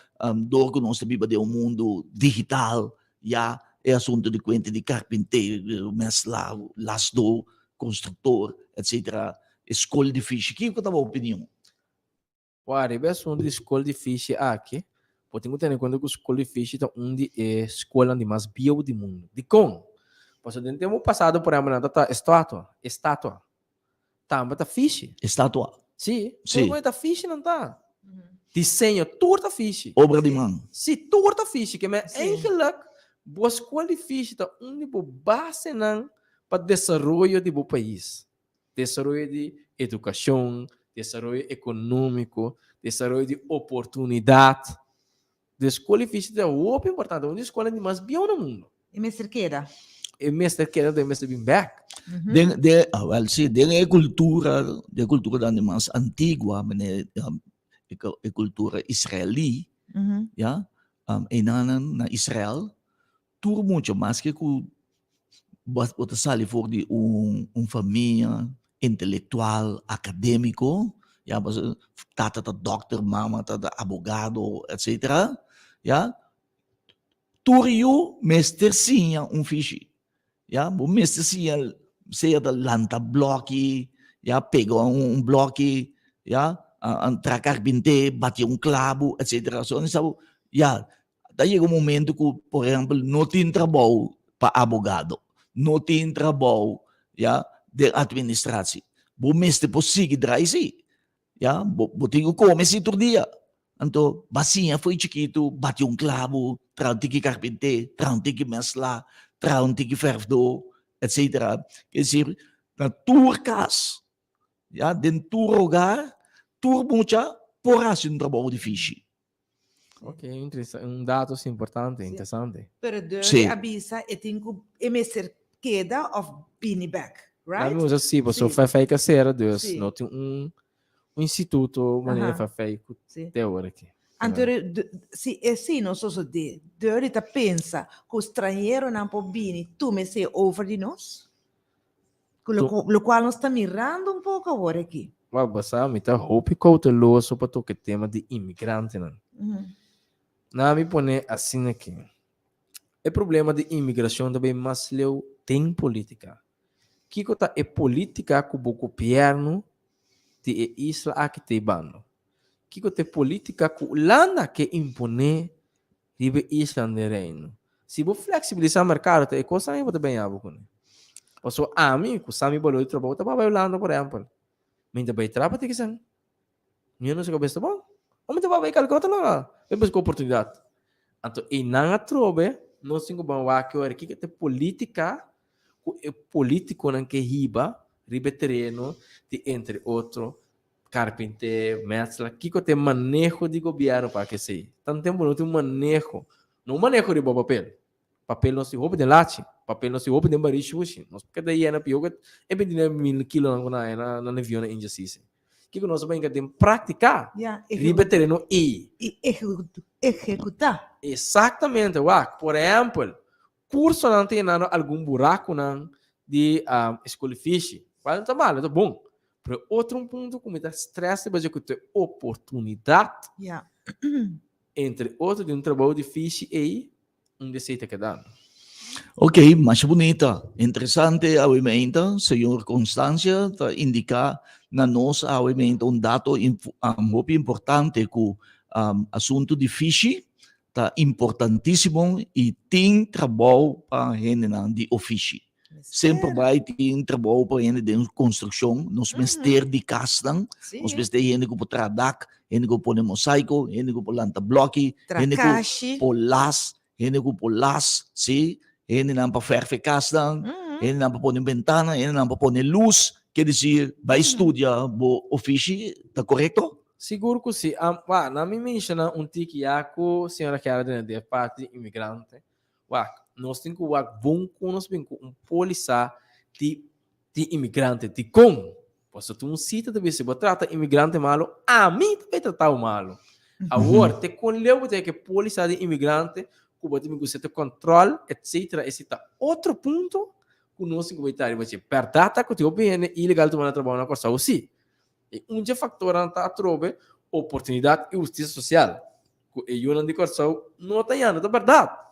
dor que nós vivemos de um mundo digital, já é assunto de conta de carpinteiro, mestre, lasdo, construtor, etc. Escola difícil. Que é a tua opinião? Olha, é assunto de escola difícil aqui. Pode ter em conta que a escola difícil é onde é a escola de mais bio do mundo. De como? Porque no tempo passado, por exemplo, tá estátua. Tá, mas tá fixe. Estátua. Sim. Sim. Mas tá fixe, não tá? Desenho, tudo tá fixe. Obra de mão. Sim, tudo tá fixe. Que é Sim. eigenlijk, a escola difícil tá onde a base não para o desenvolvimento do país. Desenvolvimento de educação, desenvolvimento econômico, desenvolvimento de oportunidade. A escola difícil é o importante. É uma escola de mais bio no mundo. E mestre queira? E mestre queira de mestre Bimbeck. Sim, de cultura da mais antiga, a cultura israeli, ja, na Israel, tudo muito mais que você sabe for de família intelectual, acadêmico, ja, você tata doctor, mama tata advogado, etc. Ja, tudo mestre sim, fiche. Ja, o mestre sim, seja da lanta bloque, ja, pega bloque, ja, tra carpinte, bate clavo, etc. So, sabe, ja, daí chega momento que, por exemplo, não tem trabalho para advogado, não tem trabalho, ja, de administração. O mestre pode seguir daí, ja, o tem que comer esse outro dia. Então, basinha foi chiquito, bate clavo, tra que carpinte, tra que mesla, tra que ferdo, etc. Quer dizer, na tua casa, ja, dentro do lugar, tu mucha por um trabalho difícil. Ok, dado assim, importante, interessante. Pero Sim. avisa e tenho e mestre queda of Binnyback, right? Mas assim, você Sim. faz feita ser, Deus. Sim. Não tem instituto, maneira faz feita Sim. teoria aqui. Antore, se assim não só de tá pensa que o estrangeiro não pode vir, tu me sei over de nós? Lo qual nós está mirando pouco agora aqui. Mas basta, me tá roupa cauteloso para tocar tema de imigrante, não? Não me põe assim aqui. O problema de imigração também mais leu tem política. Que tá é política com o governo de isla aqui te bando. Que tem política com landa que impõe ribe isla de reino. Se você flexibilizar o mercado, é coisa aí você bem abo com. Ou só a mim, com sami bolo de trabalho, tá para Holanda por exemplo. Mas também trabalha tem que ser. Eu não sei o que é bom. Como te vai calcular lá? É buscar oportunidade. Então, e não trobe, não sei como vai que tem política, o político não que riba terreno de entre outro carpinteiro, mestre, que tem manejo de governo para que sei. Tanto tempo não tem manejo. Não manejo de bom papel. Papel não se rouba de late. Papel não se rouba de baricho. Nós porque daí é na pior que é 29.000 quilos na avião na injustiça. Que nós vamos ter que praticar. Yeah, Ribe terreno e executar. exatamente, por exemplo, curso não tem nada algum buraco não de escola fish. Vai não tá mal, tá bom. Para outro ponto, como está estresse, mas eu tenho oportunidade Yeah. entre outro de trabalho difícil e receita que dá. Ok, mas bonita. Interessante a emenda, senhor Constância, tá indicar na nossa emenda dado muito importante que o assunto difícil tá importantíssimo e tem trabalho para gente de ofício. Sempre vai ter trabalho para gente de construção, nos mestres de casa, os mestres gente que pôr dak, gente que pôr mosaico, gente que pôr lanta bloque, gente que pôr las, gente que pôr las, sim? Gente não para ferver casa, gente não para pôr ventana, gente não para pôr luz, quer dizer, vai estudar o ofício, tá correto? Seguro que sim. Na minha menção, tiki yaku, senhora que era de parte imigrante. Nós temos que bom com nós bem com polícia de imigrante, de com. Posso tu sítio de se trata imigrante malo, a mim também tratar o malo. Agora, te colheu que polícia de imigrante, que você tem que ter controle, etc. Outro ponto que nós temos que evitar, mas perdata que o bem ilegal tomar trabalho na coisa, ou sim. E dia fator anta trobe oportunidade e justiça social. E eu não digo só não tem nada, é verdade.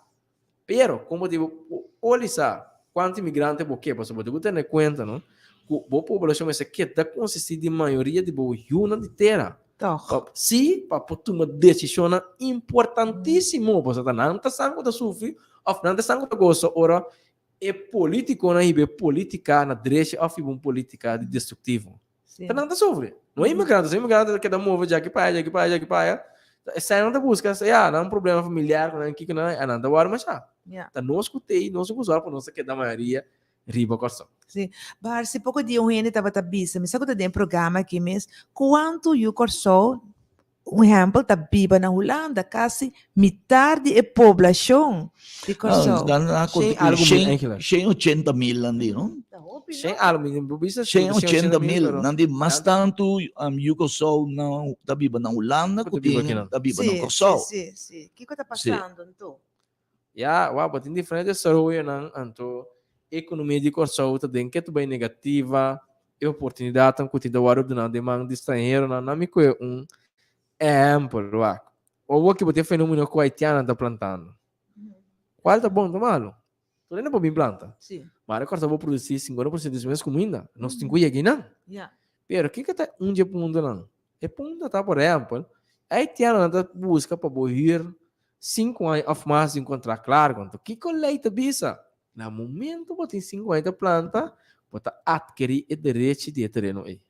Pero como digo, polícia, quanto imigrante porque você pode ter em conta, não? Que a população é que dá consiste de maioria de boa una de terra. Sim, para tomar decisão importantíssimo, você não está sangue da sofrer, ou não está sangue da gosto, ora é político na ibe política na direita, ou uma política de destrutivo. Tá não tá sofre. Não é imigrante que dá move já que paia. Essa não tá busca, não é um problema familiar, não é que não é nada agora mas já. Tá nós escutei, nós usar para nós que da maioria riba corção. Sim. Mas se pouco dia um gente tava tabisa, mas sabe que tem programa aqui mesmo, quanto you corso, um exemplo, tá biba na Holanda, quase metade da população de corso. Sem 80.000 ali, não? Sem algo, sem 80.000, nandi mas tanto you corso não tá biba na Holanda, que tem tá biba na corso. Sim. O que está passando então? Tem diferentes desarrollo na economia de corso, tem que bem negativa, e oportunidade tam que te dá o demanda de estrangeiro, na me é um exemplo, o que você fenômeno que o haitiano está plantando. Qual tá bom, tá malo? Tu nem pode planta. Sim. Mas agora vou produzir 50% das minhas comidas. Nós temos que ir aqui, não? Pero o que está dia ponto não? É ponto tá por exemplo, haitiano tá busca para morrer 5 anos of mais encontrar claro quanto que colheita bisa. No momento você tem 50 plantas, você adquirir o direito de terreno aí.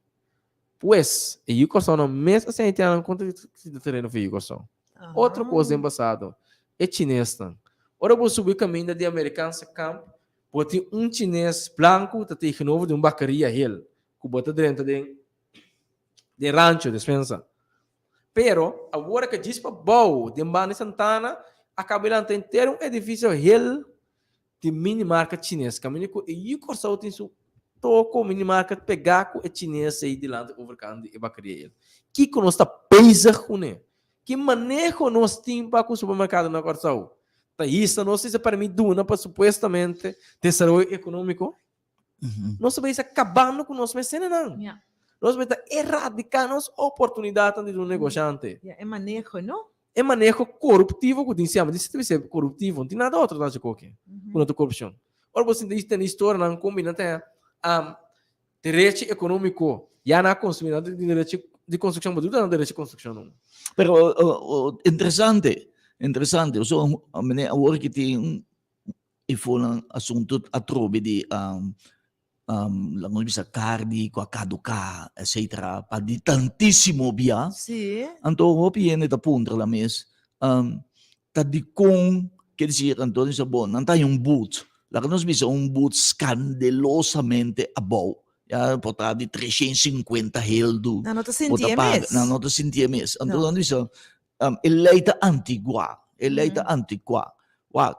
Pois, e o corção não mesmo assim haitiano quanto de terreno foi o corção. Outra coisa embaçado é chinês não. Ora vou subir o caminho de Americans Camp, porque chinês branco tá tem novo de bacaria hill, que bota dentro de rancho despensa. Pero agora que diz para bom, de Mbani Santana, acaba lá tem ter um edifício hill de mini market chinês, caminho que e o corção tem su toco mini market pegar com o chinês aí de lá de overcando e bacaria hill. Que nós está pensa com né? Que manejo nós tem para o supermercado na corção? Isso não se para mim duna para supostamente desenvolvimento econômico. Nós vamos acabando com nós mecenas não. Nós vamos erradicar as oportunidades de um negociante. É manejo, não? É manejo corruptivo que tem cima. Diz que ser corruptivo, não tem nada outro da qualquer. Com a corrupção. Ora você tem história não combina até direito econômico já na consumidade de direito de construção, mas não direito de construção não. Pero interessante. So, agora que tem um assunto a trobe de bisa carne, com a caducar, etc. Para de tantíssimo bia. Sim. Então, o piene da punta lá mesmo. Tá de com, quer dizer, então, isso é bom. Não tá boot. Lá que nós bisa boot escandalosamente bom. Ya, portar de 350 heldo. Não, não tô Bota sentindo paga. mesmo. Não, não te sentia mesmo. Então, Não. não isso. Eleita antigua. Eleita Uhum. antigua. Uau.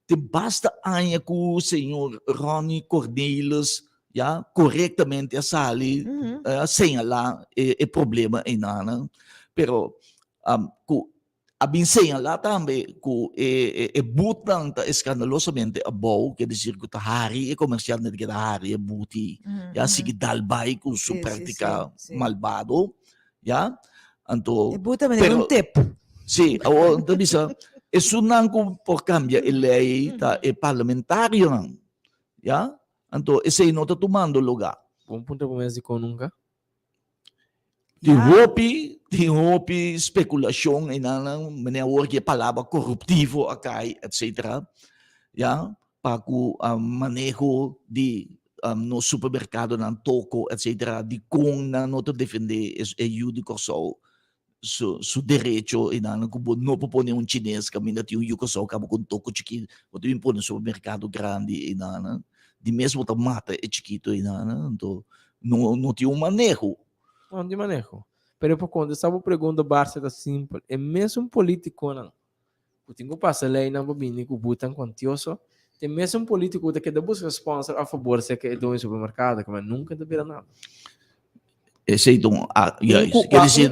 Te basta anha que o senhor Ronnie Cornelius, já, corretamente a sali, Uhum. sem lá, é problema em nada. Pero, abin sem lá também, que é butang escandalosamente a bom, quer dizer que a hari, é comercial de que a hari é buti. Já, se que dalbai com sua Sim, sim, prática sim. malvado, já. E Então, buta me pero, um tempo. sim, então bisa, isso não por cambia a lei, tá, é parlamentário, não, já. Então, esse aí não está tomando lugar. Bom ponto para mês de nunca. Tem roupa, especulação, e não, maneira que a palavra corruptivo acai, etc. Já, para o manejo de no supermercado, não toco, etc. De com não defender é judico só su direito e não propone um chinês que ainda tem um yuko só acaba com toco chiquito, ou tem impor no supermercado grande e não, de mesmo tá mata é chiquito e não, então não tem um manejo. Não, de manejo. Pero por conta, sabe a pergunta básica da simples, é mesmo um político não. O tenho passa lei não bobini que botam quantioso. Tem mesmo um político que dá busca sponsor a favor se que é do supermercado, que mas nunca te vira nada. Esse então, quer dizer,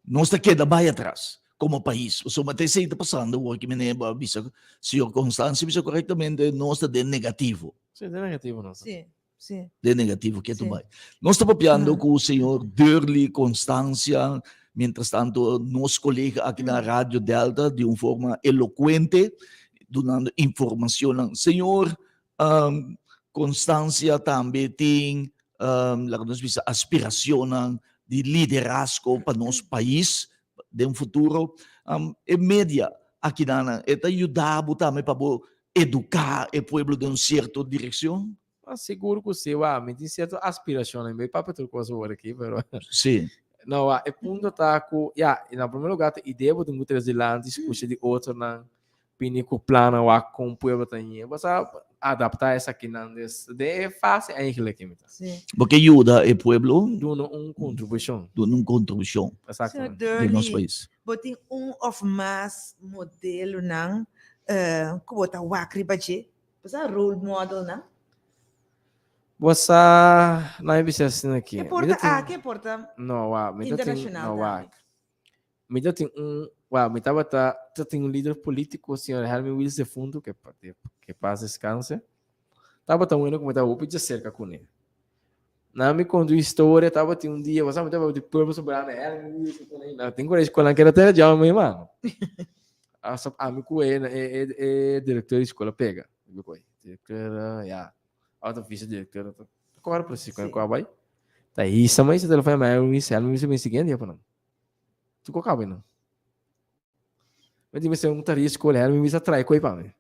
não está queda vai atrás como país. O somate se está passando o que me lembra, bisa, senhor Constância, bisa corretamente, não está de negativo. Sim, de negativo não. Sim, sim. De negativo que tu Sim. vai. Nós estamos papiando com o senhor Durley Constância, mientras tanto, nosso colega aqui na Rádio Delta, de uma forma eloquente, dando informação. Senhor, Constância também tem aspiração de liderazgo para nosso país, de um futuro. E média aqui na está ajudando também para educar o povo de uma certa direção. Seguro que você, me tem certa aspiração, né? Bem, papo tudo coisa agora aqui, pero... Sim. Não, é ponto tá com, em primeiro lugar, a ideia de um trazilan, discutir de outro na pinico plano com o povo também. Você adaptar essa aqui não é fácil ainda que me tá. Sim. Porque ajuda o povo dando uma contribuição. Dando uma contribuição. Exatamente. Do nosso país. Botem of mais modelo não, que bota wakri bache, você role model não. Você não é assim aqui. Que porta? Não, internacional. Me tem um líder político, o senhor Helmi Wilson Fundo, que paz descanse. Tava tão bueno como tava de cerca com ele. Na me contou história, tava tem um dia, você me tava de povo sobre a Helmi Wilson com ele. Não tem coragem com que era até já meu irmão. A me com ele é diretor de escola pega. Diretor, Auto ficha diretor. Agora para si qual vai? Tá aí, sama esse telefone mas ela me vem seguindo para não. Tu qual cabe não? Mas deve ser um taria escolher, ela me atrai coi para mim.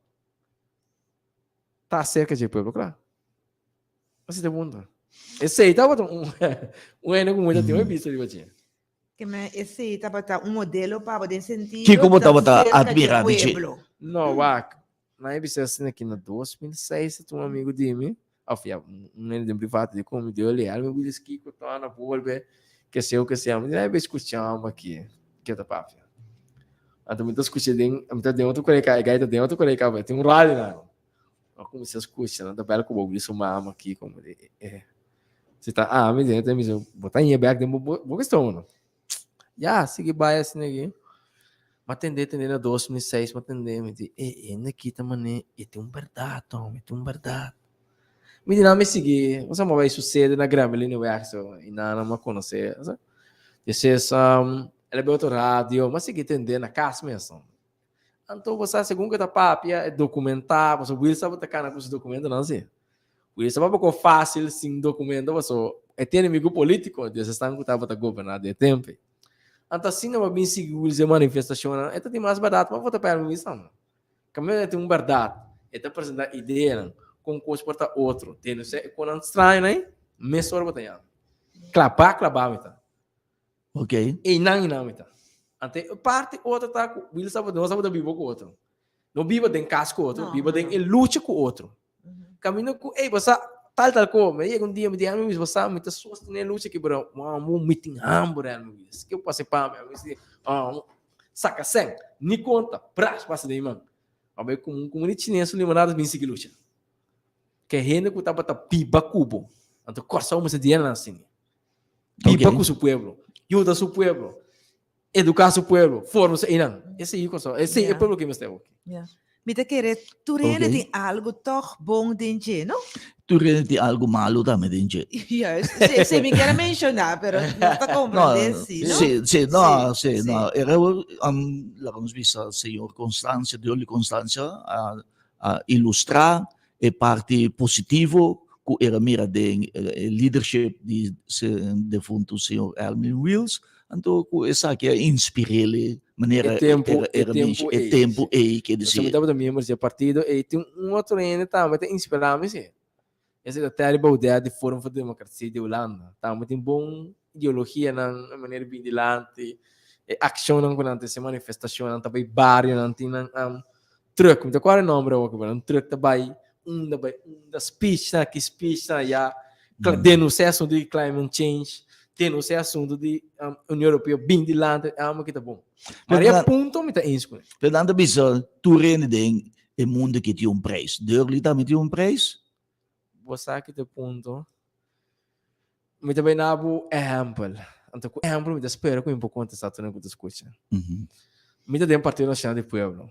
Tá cerca de povo, claro. Mas é bom. Esse aí tava um ano com muita tempo visto ali batia. Que me esse tava modelo para poder sentir. Que como tava admirado de. Não, na EBC assim aqui na 2006, um amigo de mim, um de privado de como deu ali, ele me disse que eu tô na volve, que se ama, ele vai escutar aqui, que tá papo. Então me tô escutando, me tá dentro do colega, tem um rádio lá. Eu comecei a escutar, não tá belo com o bagulho, isso mama aqui como você tá, me dentro, me botar em back, boa questão, não. Já, segui vai assim aqui. Atender na 2006, atender, me diz, aqui também, tem verdade, Tom, tem verdade. Me diz, não me seguir, você não vai suceder na grama, ali no verso, e não me conhecer. Disse, ele é outro rádio, mas segui atender na casa mesmo. Então, você, segundo que tá papo, é documentar, você will sabe tacar na coisa de documento, não sei. Will sabe pouco fácil, sim, documento, você é ter inimigo político, você está com o governar de tempo. Então, assim, não vai seguir a manifestação, é tem mais barato, mas vou para a missão. Como tem verdade, é apresentar ideia, com coisa para outro. Tem não sei, quando estranho, né? Mesmo hora para clapar, então. Ok. E não, então. Até parte outra tá, ele sabe, não sabe da vivo com outro. Não viva tem casco com outro, viva tem luta com outro. Caminho com, você tal como, e um dia me diz, me você me tá sustentando luta que bro, um meeting hambúrguer, me diz, que eu passei para me diz, saca sem, ni conta, prazo passa daí, mano. Abe com ni chinês limonada bem seguir luta. Que rende que tá para piba cubo. Então corsa uma se diana assim. Piba com seu pueblo, ajuda seu pueblo, educar seu pueblo, forma-se aí não. Esse aí corsa, esse é o pueblo que me está aqui. Me te querer, tu tem algo toch bom dentro, não? Tu rendi algo malo também, Dinge. Yes, se me quer mencionar, pero não está compreendendo, não? Sì, no. Era, l'abbiamo visto il signor Constanza, Dioli Constanza, a illustrare e parti positivo, che era mira de leadership di defunto signor Erwin Wills, então essa que inspirele maneira tempo que Você me dizer. dava da membros do partido e tem outro ainda também te inspirar-me sim. Esse é a terrible ideia de Fórum para a Democracia de Holanda. Também tem bom ideologia na maneira bem dilante, ação não quando se manifestação não também barrio não tem truck, me qual é o nome o truck também da speech na que speech na já denunciação de climate change, denunciação de União Europeia bem dilante, uma que tá bom. Mas é ponto me tá inspirando. Fernando bisa tu rende e mundo que tem preço. Dörli também tem preço. Você que te ponto me também nabo exemplo. Então exemplo me espera com um pouco contestar tudo que tu escuta. Me dá um partido nacional de pueblo.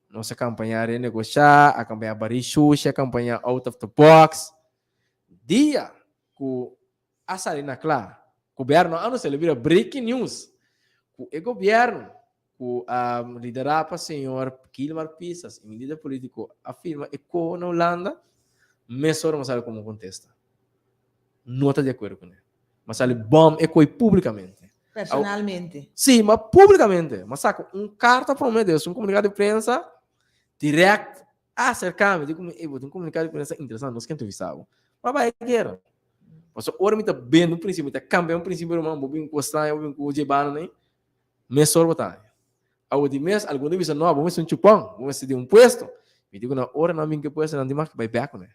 Nossa campanha é negociar, a campanha barichucha, a campanha out of the box. Dia que a salina clara, governo ano se vira breaking news. O governo que liderar para o senhor Kilmar Pisas, em líder político, afirma que na Holanda mesmo não sabe como contesta. Não está de acordo com ele. Mas ele bom e publicamente. Personalmente. Sim, mas publicamente. Mas saca, carta para o Deus, comunicado de prensa direto, acercar-me. Digo, um comunicado de prensa interessante, nós que entrevistávamos. Mas vai, guerra. Mas agora me está bem no princípio, está cambiando o princípio do mundo, vou encostar, eu vou encostar, né? Mesmo botar. Ao de mês, algum dia você não, vamos um chupão, vamos decidir um puesto. Me digo, na hora não me que puesto, não tem mais que vai back, né?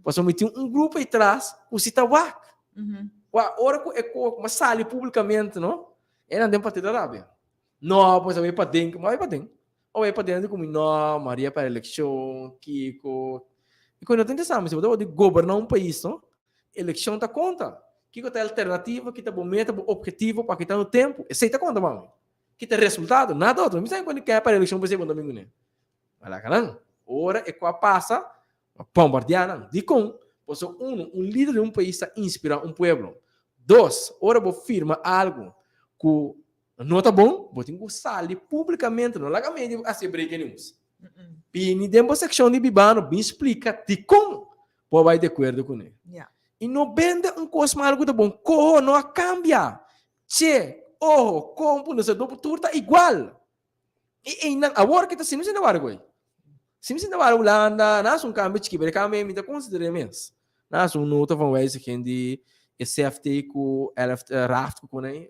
Passou me tinha grupo aí atrás, o Citawak. A hora que uma sala publicamente, não? Era dentro do Partido da Arábia. Não, pois vai para dentro, mas vai para dentro. Ou vai para dentro como, não, Maria para a eleição, Kiko. E quando eu tenho pensado, se eu vou governar um país, não? Eleição está conta. Kiko tem alternativa, que está bom meta, bom objetivo para que está no tempo. Esse está conta, mano. Que tem resultado, nada outro. Mas quando quer para a eleição, você vai domingo, né? Olha, não. Ora, é quando passa, bombardear, de com. Pois um líder de um país está inspirar um povo. Dois, ora vou firma algo que não está bom, vou ter que sair publicamente, não larga meio assim break news. E dentro da secção de Bibano, me explica de como pode vai de acordo com ele. E não vende coisa algo tá bom, corro não cambia. Che, como não se do tudo tá igual. E não agora que tá sim se não vai agora. Sim se não vai Holanda, nas cambio que ele cambia me tá considerando mesmo. Nas nota van wijze que de CFT com raft com né,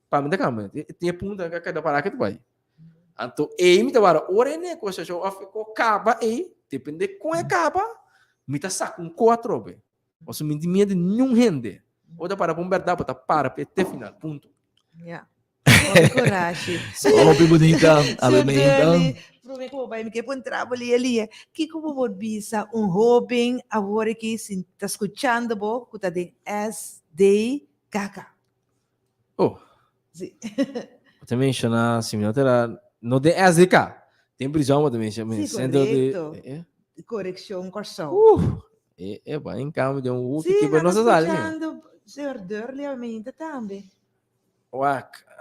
para mim da câmera. Tem ponta que cada para que tu vai. Então, me tá agora, ora né, coisa show ficou caba depende com caba, me tá saco um 4 be. Ou me medo nenhum rende. Ou da para bombar para até final, ponto. Coragem. Oh, bonita, alimenta. Prove como vai me que pon trabalho ali. Que como vou bisa jovem agora que se está escutando bo, que tá de SDKK. Oh. Sim. Você menciona assim, não de SDK. Tem prisão também, chama centro de correção corção. É bem em cambio de um que para nossas áreas. Escutando, senhor Dörli aumenta também.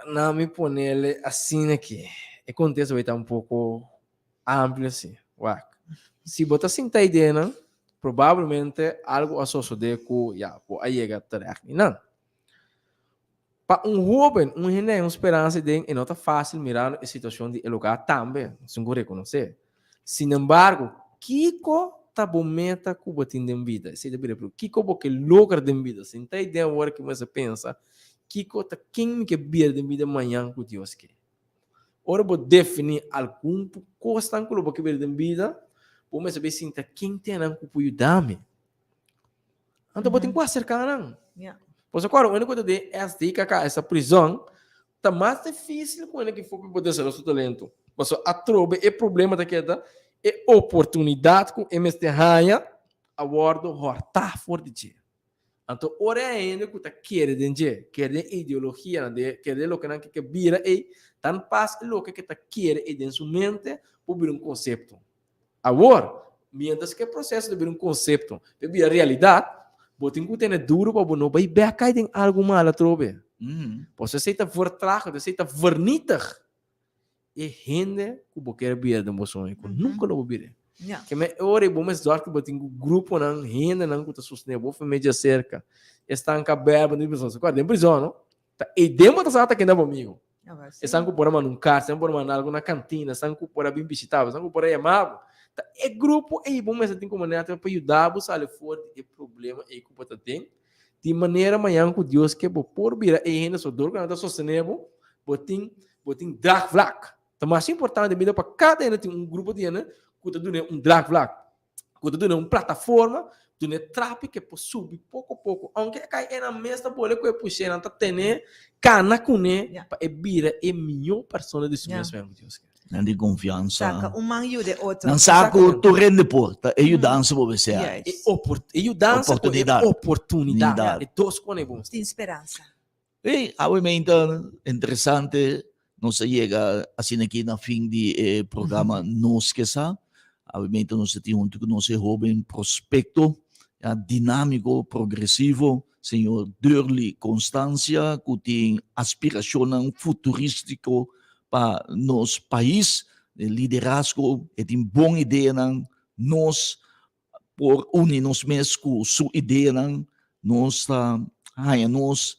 Não me põe ele assim aqui. O contexto vai estar um pouco amplo assim. Se botar assim a ideia, não? Provavelmente algo associado com a chega tarde. Não. Para jovem, gente esperança de não está fácil mirar a situação de lugar também, sem reconhecer. Sin embargo, Kiko tá bom meta que botin de vida. Se deve para Kiko porque logra de vida. Sem ter ideia agora que você pensa, Kiko tá quem que vir de vida amanhã com Deus que. Ora vou definir algum coisa que vir de vida, Vamos saber se quem tem não cupuio dame. Então, botem quase cercar não. Yeah. Pois agora, a única coisa de SD, essa prisão, tá mais difícil com ele que for para poder ser o seu talento. Pois a trobe é problema daquela, é oportunidade com MST Raia, a bordo horta for de dia. Então, ora ainda que tá querendo ideologia, querendo o que não que vira e tan passa o que tá querendo em sua mente por vir conceito. Agora, mientras que o processo de vir conceito, de vir a realidade, botem que tem duro para não vai ver que tem algo mal a trobe. Você aceita vertragen, você aceita vernietig. E gente que você quer ver de emoções, que nunca lo ver. Yeah. Que me ore bom mas dort que botem grupo não, gente não que tá sustentando, vou media cerca. Estão cabendo de pessoas, agora em prisão, não? E demo tá sata que não comigo. Estão com por uma num carro, estão por uma algo na cantina, estão com por bem visitar, estão por aí amado. É grupo e bom mas tem como maneira para ajudar a sair fora do problema e que você tem. De maneira amanhã com Deus que vou por vir e ainda só dor que não está sustentando, botem drag vlak. Então mais importante de para cada um tem grupo de né, que tá dando drag vlak, que tá dando uma plataforma, dando trap que pode subir pouco a pouco, aunque cai na mesa bola que puxar não tá tendo cana com né para vir é melhor pessoa de sua mesmo Deus. Não de confiança. Saca, um manho de outro. Não saco torrente de porta. E dança para você. Yes. E dança Oportunidade. oportunidade. E dois com bom. Tem esperança. E, obviamente, interessante, nós chega assim aqui na fim do programa Nos que sa. Obviamente, nós temos um nosso jovem prospecto, dinâmico, progressivo, senhor Durli Constância, que tem aspiração futurístico para nosso país, liderazgo, é uma boa ideia, nós, por unir nos mesmos com sua ideia, nós, nós,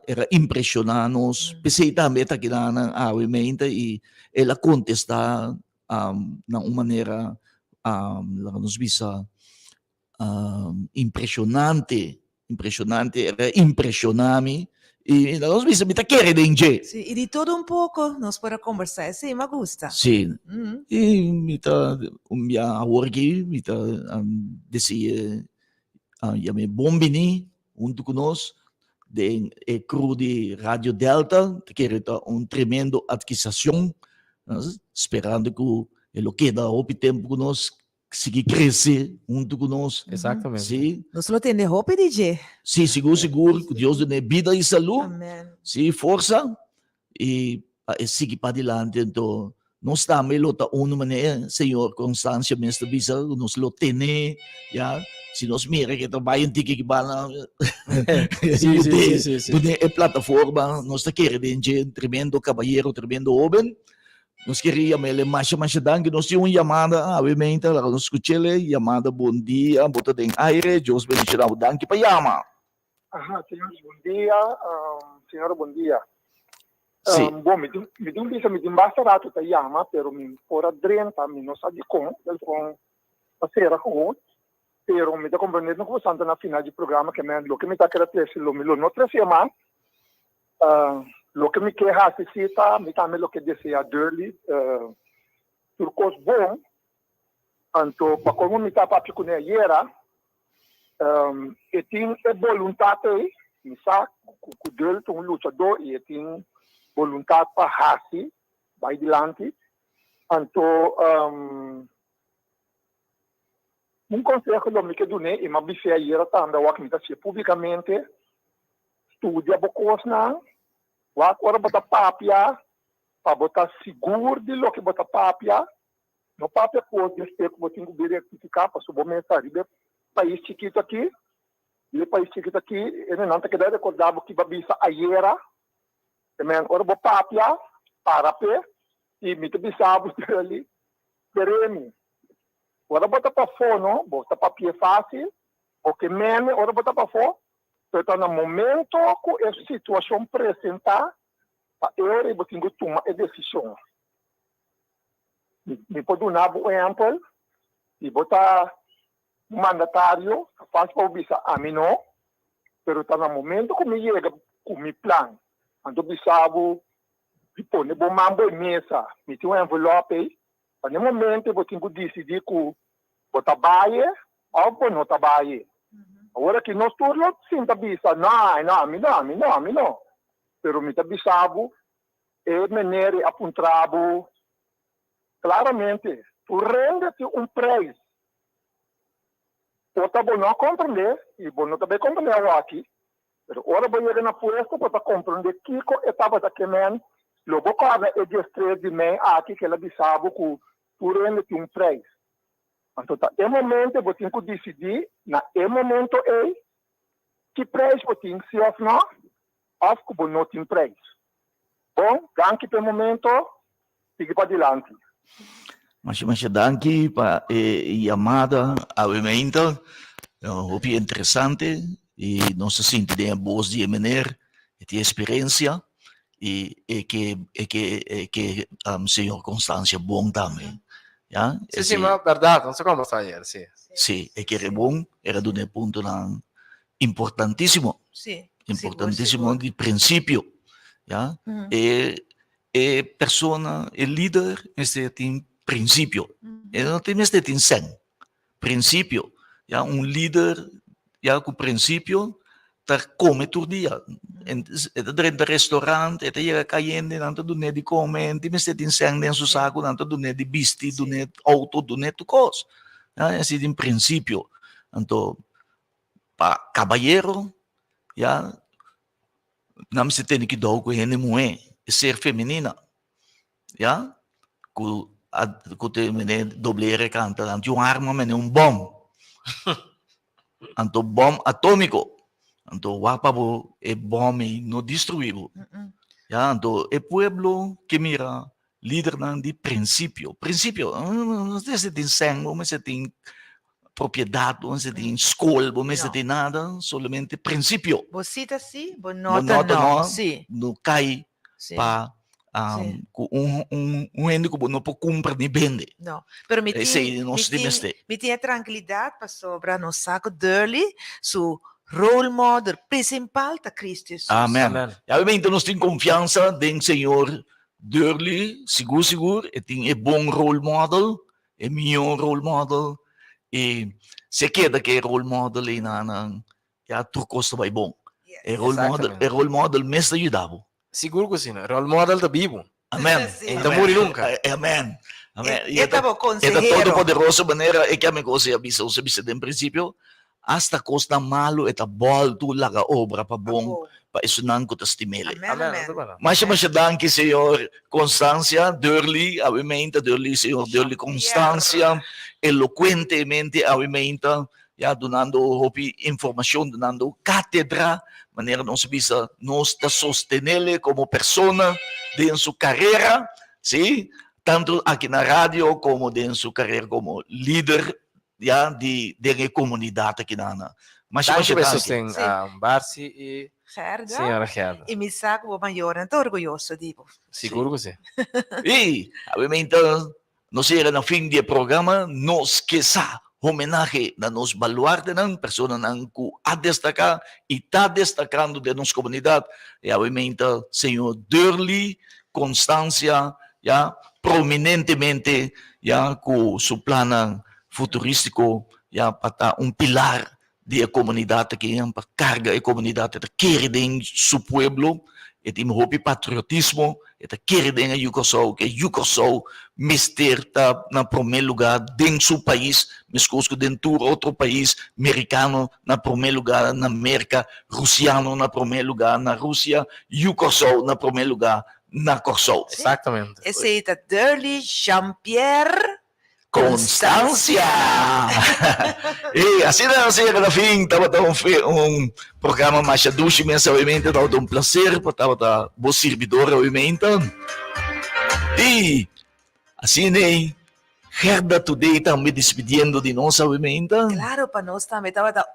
era impressionar-nos, pensei também que obviamente, e ela contestar de uma maneira, nos visa, impressionante, era impressionar-me, e nós vimos que quer de Sim, e de todo um pouco, nós podemos conversar. Sim, me gusta. Sim. E minha work, desse me bombini junto conosco de crew de Rádio Delta, que era uma tremenda adquisição, esperando que ele queda o tempo conosco, seguir crescer junto conosco. Exatamente. Sim. Nós não temos roupa de dia. Sim, seguro, que Deus dê vida e saúde. Amém. Sim, força e seguir para adiante. Então, nós estamos lá uma maneira, Senhor, constância, mestre bisa, nós lo tene, se nós mira que trabalham que bala, Sim. é plataforma, nós está querendo tremendo caballeiro, tremendo homem. Nós queríamos ele mais que nós tínhamos uma chamada, obviamente, nós escutamos chamada, bom dia, bota em aire, Deus bendiga o danke para chama. Senhores, bom dia. Senhora, bom dia. Sim. Bom, me deu bastante para chama, pero me fora drenta, me não sabe como, ele com a ser com pero me deu compreendendo com você na final do programa que me que me está querendo ter lo não trazer mais. Lo que me quer necessita, me também lo que deseja Durli, turcos bom, então, para como me está para picunar era, e tem vontade, me sabe, que Durli é um lutador e tem vontade para raci, vai adiante, então, um conselho que eu me quero dar, e me bife a era também, o que me está publicamente, estudia poucos não. Agora botar papia, para botar seguro de lo que botar papia. No papia pode ser que você tem que rectificar para subir mensagem. País chiquito aqui, ele não tem que recordar que babisa aiera. Também agora botar papia, para pé, e me bisabo ali, perene. Agora botar para fora, botar papia fácil, porque mene, agora botar para fora. Então, no momento que a situação apresentar, eu vou ter que tomar a decisão. Me pode dar um exemplo, e botar um mandatário, faz para o bisa a mim não, mas no momento que me chega com o meu plano, então o bisabo, põe o mambo em mesa, me tem um envelope, no momento eu vou ter que decidir que trabalhe ou não trabalhe. Agora que nós turnos, sim, tabisa, não, mi não. Pero mi tabisabo, é maneira apontado claramente, tu rende-te preço. Ou tá bom não compreender, e bom não também compreender aqui. Mas ora vai ir na puesto para compreender que etapa da que men, logo cada é de estresse de men aqui que ela bisabo que tu rende-te preço. Então, é momento você tem que decidir, é momento que preço você tem, se ou não, ou que você não tem preço. Bom, danke pelo momento, siga para adiante. Mas danke para a chamada, obviamente, é interessante, e nós sentimos de voz de maneira, de experiência, e que senhor Constância bom também. Ja? Sì, ma verdade, non so come sta ieri, sì. Sì, e che era buon, era di un punto importantissimo, Sì. importantissimo di principio, ja? E persona, e leader, è in principio, e non ti mette in sen, principio, ja? Un leader, ja, con principio, per come tu dia, e dentro il ristorante, e ti era cayendo, tanto tu ne di come, ti mette in sen, nel suo sacco, tanto tu ne di bisti, tu ne auto, tu ne tu cose, ja? È in principio, tanto, pa caballero, ja, não se tem que dar com ele mulher, ser feminina, já, com te mene doblere canta, anti arma mene bom, anto bom atômico, anto wapabo é bom e não destruível, já, anto é pueblo que mira líder de princípio, não se tem sangue, não se tem propriedade, não se tem escola, não se tem nada, somente princípio. Você tá sim, nota não, sim. Não cai para ende que não pode cumprir nem vender. Não, pero me tinha tranquilidade para sobrar no saco dele, su role model principal da Cristo Jesus. Amém. E obviamente nós temos confiança no Senhor Durli, seguro, e tem bom role model, é melhor role model, e se queda que role model e já tu costa vai bom. É role model mesmo ajudava. Sicuro così, no? Role model da vivo. Amém. Não morre nunca. Amém. E estava consejero. É todo poderoso maneira é que a minha coisa é bisa, você bisa em princípio, hasta costa malo eta bol tu laga obra pa bom, pa isunan ko testimele. Mas danke Senhor Constância, Durli, obviamente, Senhor Durli Constância, eloquentemente, obviamente, já donando informação, donando cátedra, maneira não se bisa, nós te sostenele como persona em sua carreira, sim? Tanto aqui na rádio como em sua carreira como líder ja, de comunidade aqui na mas danke per sosten Barsi e Gerda. Signora Gerda. E mi sa che Maiore è orgoglioso di voi. Sicuro così. E ovviamente nós era no fim do programa nós que sa homenagem na nos baluarte ng persona nang ku a destacar e está destacando de nossa comunidade e obviamente Senhor Durli Constância ja prominentemente ja com seu plano futurístico ja para pilar de comunidade que é para carga a comunidade de querer em seu pueblo e tem hobby patriotismo e de querer em Yucosou que Yucosou mister tá na primeiro lugar dentro do seu país mesmo dentro de outro país americano na primeiro lugar na América russiano na primeiro lugar na Rússia Yucosou na primeiro lugar na Kosovo. Exatamente. Esse é Durli Jean-Pierre Constância! E assim na fim, estava um programa mais doce, mas obviamente estava um prazer, estava bom servidor, obviamente. E assim, Gerda Today está me despedindo de nós, obviamente. Claro, para nós também estava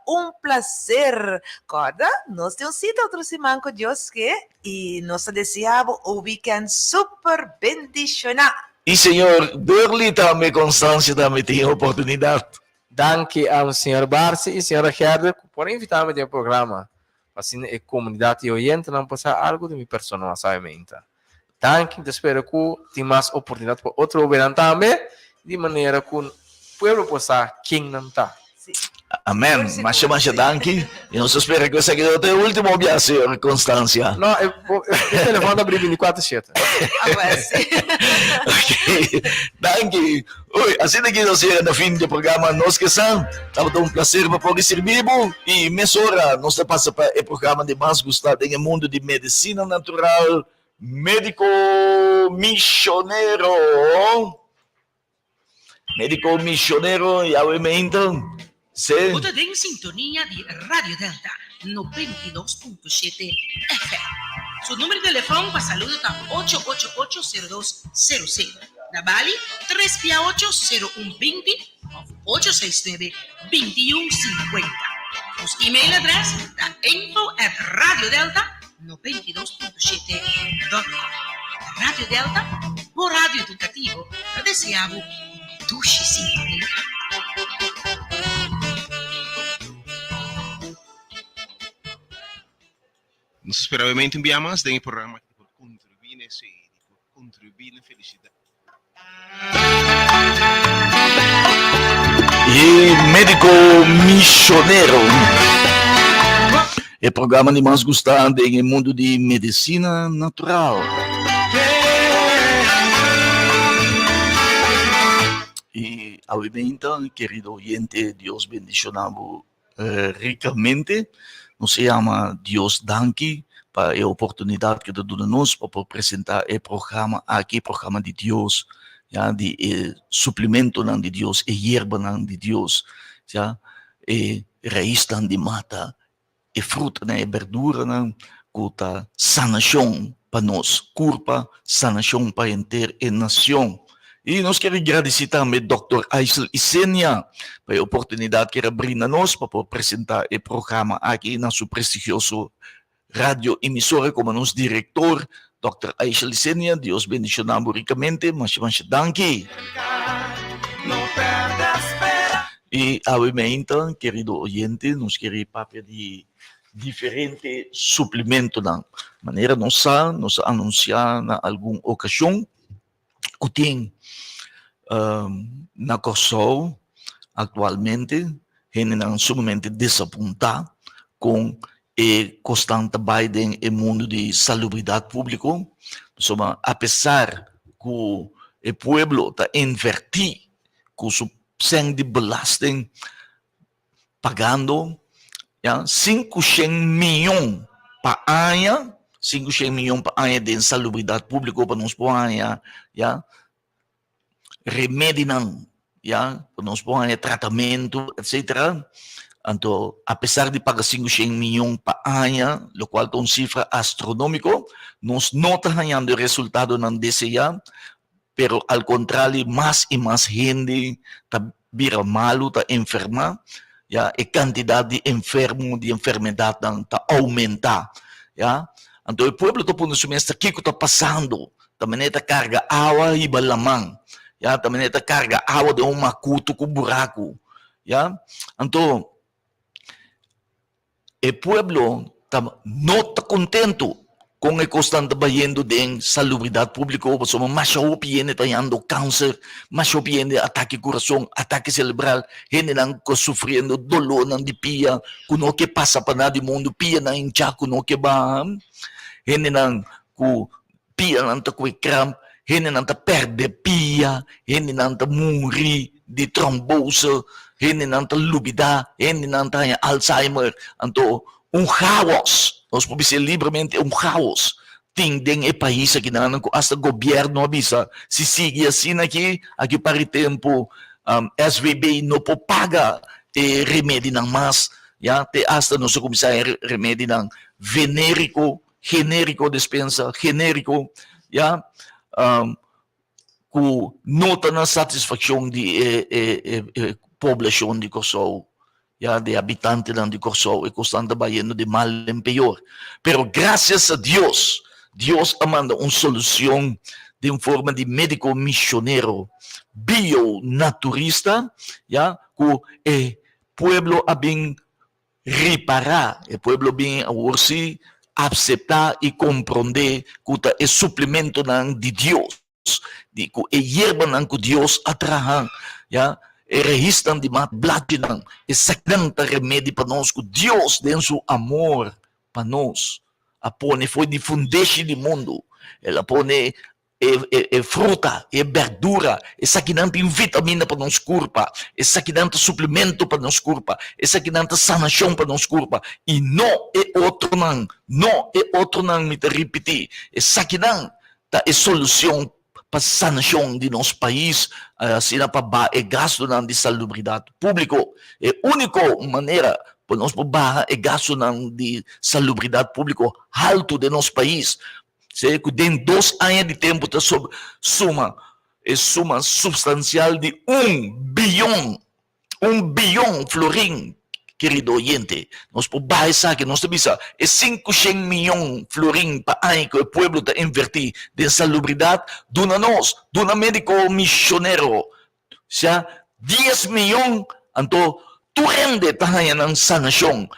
prazer. Corda, nós temos sido outro semana com Deus que e nós desejamos um weekend super bendicionado. E Senhor, Durli também, Constância também tem oportunidade. Danke ao Sr. Barsi e Sra. Gerda por invitar-me ao programa. Assim, a comunidade oyente não passar algo de minha persona, obviamente. Danke, espero que tenha mais oportunidade para outro verão também, de maneira que pueblo pues a quien não tá. Sí. Amén. Mas danke. E nós espera que você quede até o último dia, senhor Constância. Não, o telefone tá abrindo 24/7. Agora sim. Ok. Danke. Oi, assim daqui nós chegamos no fim do programa. Nós que são. Estava um prazer para poder ser vivo. E mesora, nós passa para o programa de mais gostado em mundo de medicina natural, médico missioneiro. Médico missioneiro, e obviamente, se... Você tem sintonia de Radio Delta 92.7 FM. Su número de telefone para saludo está 888-0200. Da Bali, 368-0120 ou 869-2150. Os e-mail address da info@radiodelta92.7.com. Radio Delta, o rádio educativo, deseavo Dushi Sintonia. Nós esperamos enviar mais de programa que por contribuir nesse contribuir na felicidade. E médico missioneiro. É programa de mais gostado em mundo de medicina natural. E obviamente, querido oyente, Deus bendicionamos ricamente. Nos chama Deus danke para a oportunidade que dá nos para apresentar o programa aqui, programa de Deus, já de suplemento de Deus, e erva de Deus, já e raiz de mata, e fruta, e verdura, com a sanação para nós, curpa, sanação para inteira a nação. E nós queremos agradecer também ao Dr. Aisel Isenia pela oportunidade que ele brinda a nós para apresentar o programa aqui na sua prestigiosa rádio emissora como nosso diretor, Dr. Aisel Isenia. Deus bendicionamos ricamente, mas danke. E, obviamente, querido oyente, nós queremos pedir diferentes suplementos da maneira nossa, nos anunciar na alguma ocasião, que tem na Kosovo, atualmente, gente não sumamente desapontada com o constante Biden no mundo de salubridade pública. Apesar que o povo está invertido com o sem de belasting, pagando 500 milhões para ano, 500 milhões para ano de salubridade pública para nós poder remédio, para nós poder tratamento, etc. Então, apesar de pagar 500 milhões para ano, o qual é uma cifra astronômica, nós não estamos ganhando o resultado não desejado, pero ao contrário, mais e mais gente está vira malo, está enferma, e a quantidade de enfermos, de enfermidade está aumentando. Então, o povo está pondo semestre, o que está passando? Também está carga água e balamang. Também está carga água de macuto com buraco. Então, o povo não está contente com o constante bayendo de salubridade pública, mas o piene está tendo câncer, mas o piene ataque coração, ataque cerebral, gente não sofrendo dolor não de pia, kuno que passa para nada do mundo, pia não incha, kuno que ba, gente não pia não tá com cramp, gente não tá perde pia, gente não tá morrer de trombose, gente não tá lubida, gente não tá Alzheimer, então caos. Nós podemos dizer livremente caos. Tem o país aqui na hasta o governo avisa. Se sigue assim aqui para o tempo, SVB não pode pagar remédio não mais. Hasta nós começar a remédio não genérico, dispensa, genérico. Com nota na satisfação de população de Kosovo. De habitantes de Kosovo e constante bayendo de mal em pior. Pero graças a Deus, Deus manda uma solução de forma de médico missioneiro, bionaturista, que o povo a bem reparar, o povo bem se aceitar e compreender que é suplemento de Deus, que é hierba que Deus atraha, e registram de mat blachinang, e saknang ta remedi para nós, que Deus, den su amor para nós, apone foi de fundation do mundo, ela pone fruta, verdura, sakinanta vitamina para nós corpo, sakinanta suplemento para nós corpo, sakinanta sanação para nós corpo, e não é outro não, me te repetir, sakinanta é solução para sanação de nosso país, assim para gasto de salubridade pública, é a única maneira para nós para gasto de salubridade pública alto de nosso país. Se tem 2 anos de tempo, está sob suma substancial de 1 bilhão florim, querido oyente. Nós podemos que nós temos 500 milhões florim para ano que o povo está invertir de salubridade, dona nós, dona médico missionário, já 10 milhões, então tu rende tahanha ng sanação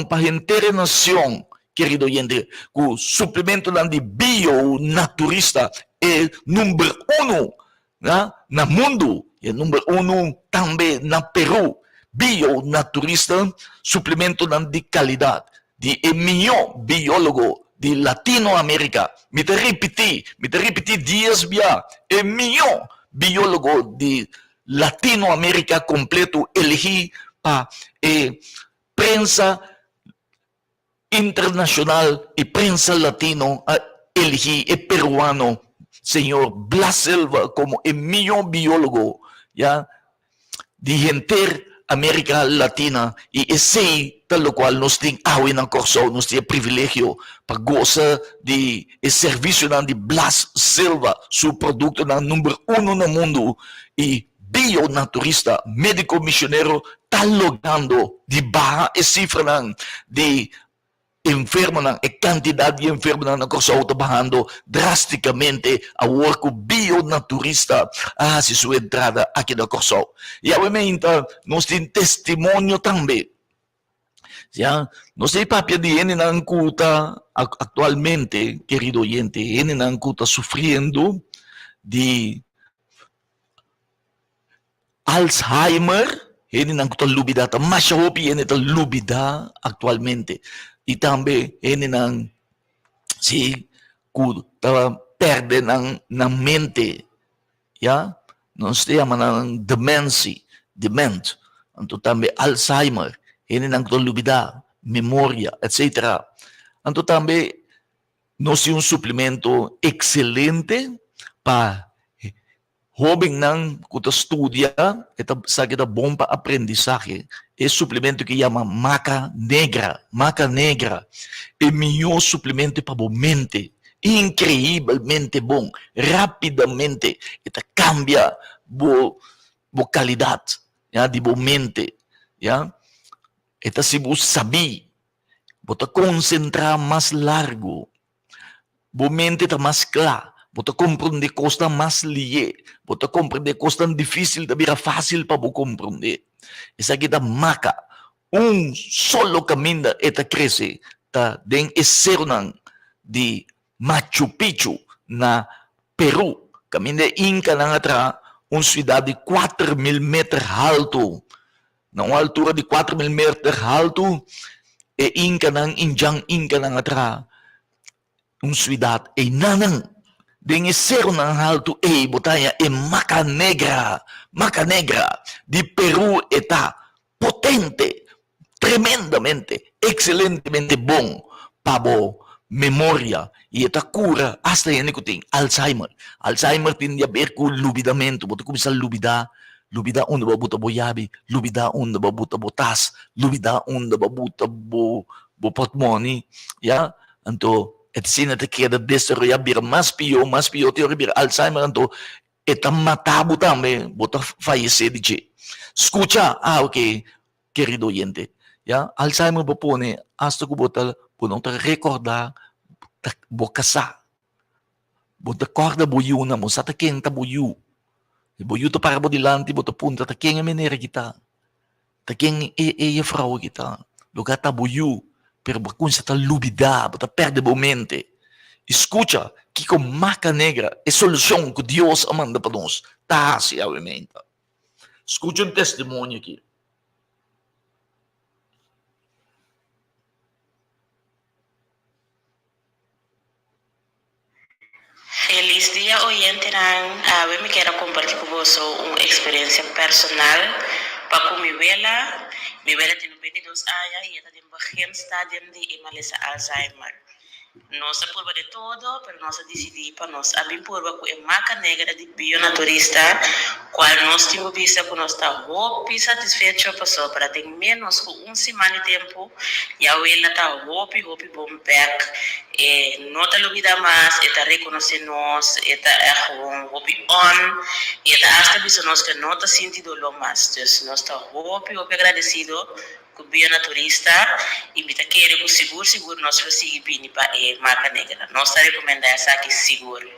para a inteira nação. Querido oyente, o suplemento de bio-naturista é número 1 na mundo, é número 1 também na Peru. Bio-naturista, suplemento de qualidade, de melhor biólogo de Latinoamérica. Me te repetir dias via, é melhor biólogo de Latinoamérica completo, elegi para prensa internacional e prensa latino a elegir peruano, senhor Blas Silva, como o melhor biólogo de gente América Latina, e esse tal qual nós temos awe ng Corsao, nós temos privilégio para gozar de serviço de Blas Silva, seu produto número 1 no mundo, e bio-naturista, médico missionário, está logrando de barra e cifra de enfermo e quantidade de enfermo na Corsao está bajando drasticamente a work bio-naturista se sua entrada aqui na Corsao. E obviamente nós temos testemunho também. Nós temos papel de ele na Ancuta atualmente, querido oyente, ele na Ancuta sofrendo de Alzheimer, ele na Ancuta lubida, mas hopi ele está lubida atualmente. E também ele não se perde na mente, nós temos demência, então também Alzheimer, ele não tem lubida, memória, etc. Então também nós temos suplemento excelente para jovem que estudia, que é bom para aprendizagem. É suplemento que chama maca negra. Maca negra é o melhor suplemento para a mente. Incrivelmente bom. Rapidamente, ele cambia a qualidade de a mente. Então, se você sabe, você concentrar mais largo. A mente está mais clara. Você compreende coisas mais liées. Você compreende coisas difíceis, também fácil para você compreender. Essa aqui da maca. Solo caminho eta cresce. Tá den esernan de Machu Picchu na Peru. Caminho de Inca na atra, cidade de 4.000 metros alto. Na uma altura de 4.000 metros alto, e Inca na atra, cidade e nanang. Den cerro na alto botanya maca negra de Peru está potente, tremendamente, excelentemente bom para memória e está cura hasta yan ko ting Alzheimer tinha a ver com lubidamento, boto começar lubida onde babuta boyabi, lubida onde babuta botas, lubida onde babuta bo portmoni, então sina te queda desarrollar bir mais pior, teoria bir Alzheimer, então eta matabo também, bota fallecer de escucha, ok, querido oyente, Alzheimer propone, hasta que bota, não te recordar, boca sa, bota corda boiu na mo, sa ta quem ta boiu ta para bodilante, bota punta, ta quem a menera kita, ta quem a frau kita, lugar ta boiu, pero kung sa lubida, bota perde a mente. Escucha que com maca negra é solução que Deus manda para nós. Tá, se aumenta. Escute um testemunho aqui. Feliz dia, oyente. Eu me quero compartilhar com você uma experiência personal para com minha vela. Minha vela tem 22 anos e está em um estádio de hemalesa Alzheimer. Nós por de todo, pero nós decidimos para nós abrir por com a marca negra de bionaturista, qual nós temos visto que nós está muito satisfeito para ter menos que uma semana de tempo e a ela está muito bom back. Não está olvidar mais, está reconhecer nós, está muito on, e está hasta visto nós que não está sentindo dor mais. Então nós está muito agradecido com o bionaturista e me querer que seguro nós conseguimos vir para a marca negra. Nós está recomendando essa aqui seguro.